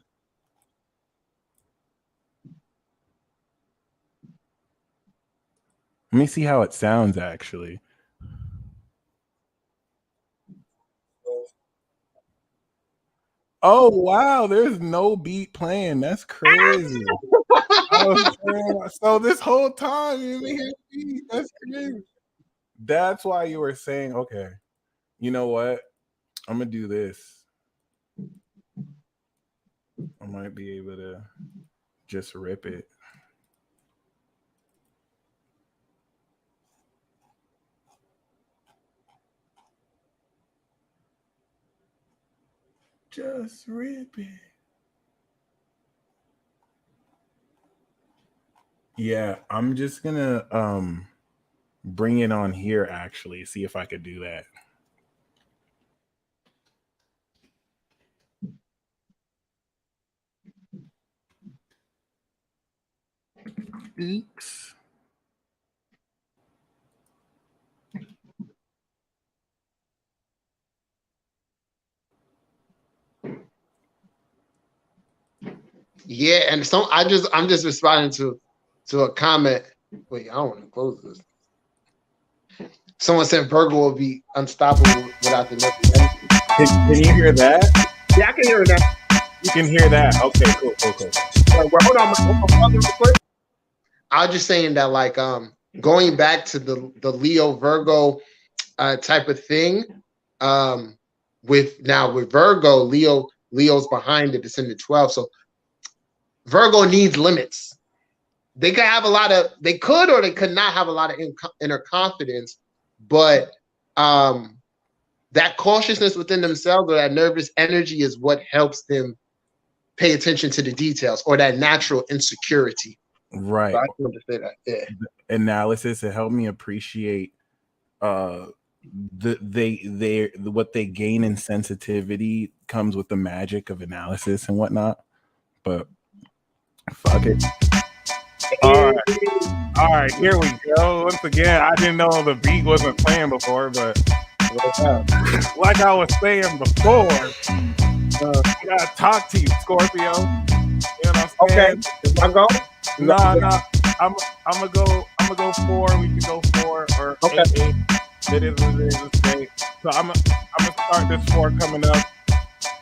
Let me see how it sounds actually. Oh wow, there's no beat playing. That's crazy. So this whole time you didn't hear beat. That's crazy. That's why you were saying, okay, you know what? I'm gonna do this. I might be able to just rip it. Just rip it. Yeah, I'm just gonna bring it on here actually, see if I could do that. Oops. Yeah, and I'm just responding to a comment. Wait, I don't want to close this. Someone said Virgo will be unstoppable without the Mercury. Can you hear that? Yeah, I can hear that. You can hear that. Okay, cool. Hold on, real quick. I was just saying that, like, going back to the Leo Virgo type of thing. With Virgo, Leo's behind it. It's in the 12. So Virgo needs limits. They could have they could or they could not have a lot of inner confidence, but that cautiousness within themselves or that nervous energy is what helps them pay attention to the details, or that natural insecurity. Right. So I just wanted to say that. Yeah. The analysis, it helped me appreciate what they gain in sensitivity comes with the magic of analysis and whatnot. But fuck it. All right, here we go. Once again, I didn't know the beat wasn't playing before, but like I was saying before, I gotta talk to you, Scorpio. You know what I'm saying? Okay, I go. No. I'm gonna go 4. We can go 4 or 8. It is what it is. Okay. So I'm gonna start this 4 coming up,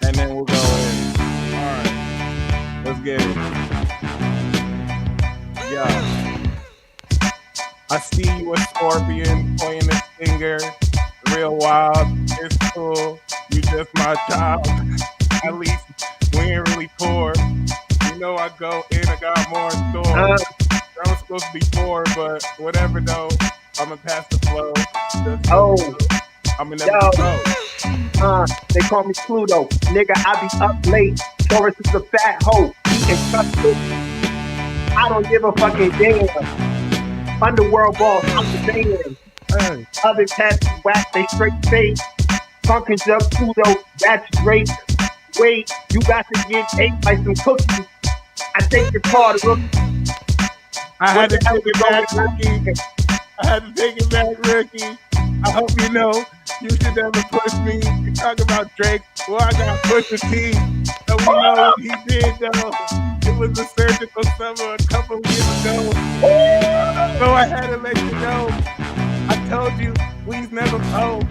and then we'll go in. All right, let's get it. Yeah, I see you a Scorpion playing the singer, real wild. It's cool. You just my child. At least we ain't really poor. You know I go in. I got more in store. That was supposed to be 4, but whatever though. I'm gonna pass the flow. I'm gonna never go. They call me Pluto. Nigga, I be up late. Taurus is a fat hoe. Eating custard. I don't give a fucking damn. Underworld boss, I'm the man. Other cats whack, they straight face. Funkin' up Pluto, that's great. Wait, you got to get ate like some cookies. I take your card, rookie. I had to take it back, rookie. I hope you know you should never push me. You talk about Drake, well, I got Pusha T. So we know what he did, though. It was a surgical summer a couple years ago. So I had to let you know. I told you, please never post.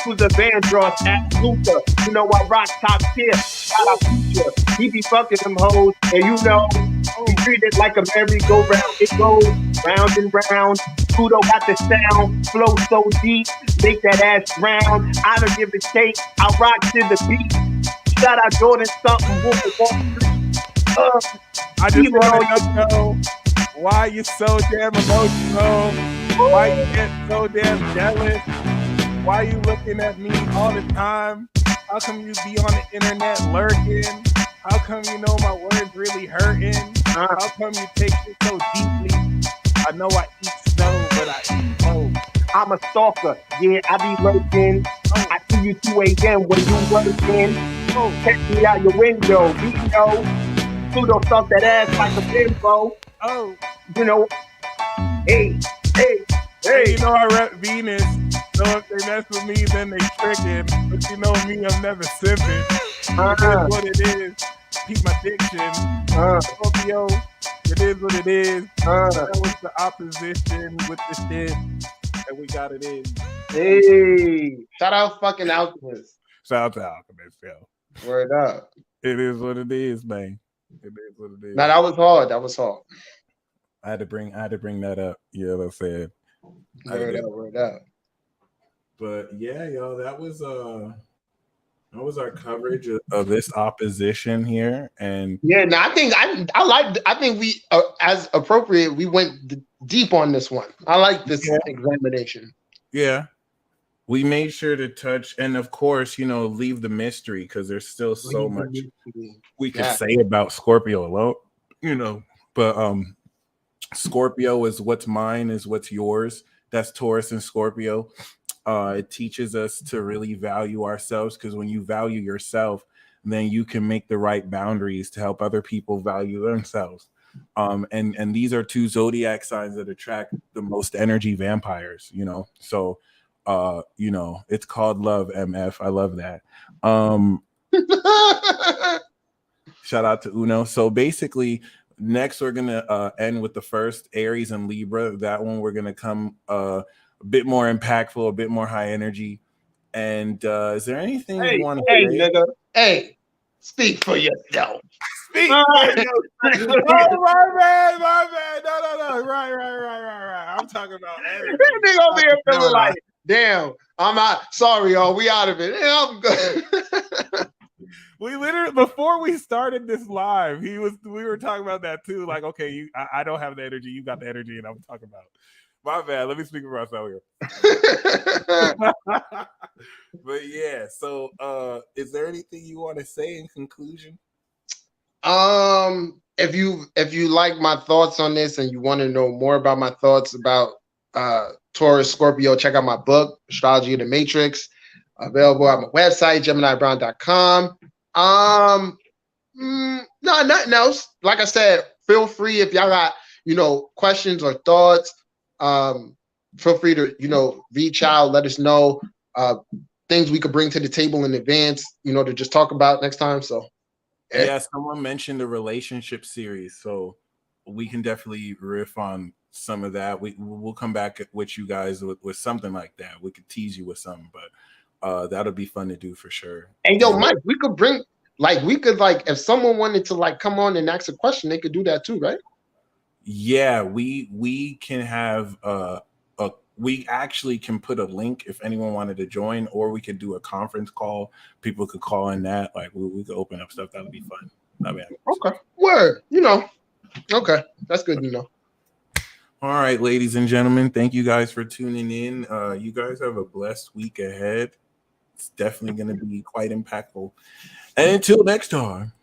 Who's the Vandross at Pluto? You know I rock top tier. Shout out Future. He be fucking them hoes, and you know he Treat it like a merry-go-round. It goes round and round. Pluto got the sound, flow so deep, make that ass drown. I don't give a take, I rock to the beat. Shout out Jordan something, Wolf of Wall Street. I just want to know why you so damn emotional. Why you get so damn jealous? Why you looking at me all the time? How come you be on the internet lurking? How come you know my words really hurting? How come you take it so deeply? I know I eat snow, but I eat cold. I'm a stalker, yeah, I be lurking. I see you 2 a.m. when you working. Catch me out your window, you know. Pluto stuff that ass like a bimbo. You know, hey. You know I rep Venus, so if they mess with me, then they tricking. But you know me, I'm never simping. It is what it is. Keep my diction. Scorpio, it is what it is. That was the opposition with the shit, and we got it in. Hey, shout out fucking Alchemist. Shout out to Alchemist, yo. Word up. It is what it is, man. It is what it is. Now that was hard. I had to bring that up. You know what I'm saying? Word up. But yeah, yo, that was our coverage of this opposition here. And yeah, no, I think we as appropriate, we went deep on this one. I like this examination. Yeah. We made sure to touch, and of course, leave the mystery, because there's still so much we could say about Scorpio alone, but Scorpio is what's mine is what's yours. That's Taurus and Scorpio. It teaches us to really value ourselves, because when you value yourself, then you can make the right boundaries to help other people value themselves. And these are two zodiac signs that attract the most energy vampires, so it's called love, MF. I love that. Shout out to Uno. So basically, next we're gonna end with the first, Aries and Libra. That one we're gonna come a bit more impactful, a bit more high energy. And is there anything you want to say? Nigga. Hey, speak for yourself. Speak for yourself. Oh, my man. No. Right. I'm talking about energy. This nigga over here feeling like, damn, I'm out. Sorry, y'all. We out of it. Yeah, I'm good. We literally, before we started this live, we were talking about that too. Like, okay, I don't have the energy. You got the energy, and I'm talking about. My bad. Let me speak for myself here. But yeah, so is there anything you want to say in conclusion? If you like my thoughts on this and you want to know more about my thoughts about Taurus, Scorpio, check out my book, Astrology of the Matrix, available at my website, GeminiBrown.com. No, nothing else. Like I said, feel free if y'all got, questions or thoughts. Feel free to, reach out, let us know things we could bring to the table in advance, to just talk about next time. So yeah, someone mentioned the relationship series, so we can definitely riff on some of that. We'll come back with you guys with something like that. We could tease you with something, but that'll be fun to do for sure. And yo, Mike, we could if someone wanted to come on and ask a question, they could do that too, right? Yeah, we can have we actually can put a link if anyone wanted to join, or we could do a conference call. People could call in that. Like we could open up stuff. That would be fun. Okay. Word. Okay. That's good to know. All right, ladies and gentlemen, thank you guys for tuning in. You guys have a blessed week ahead. It's definitely going to be quite impactful. And until next time.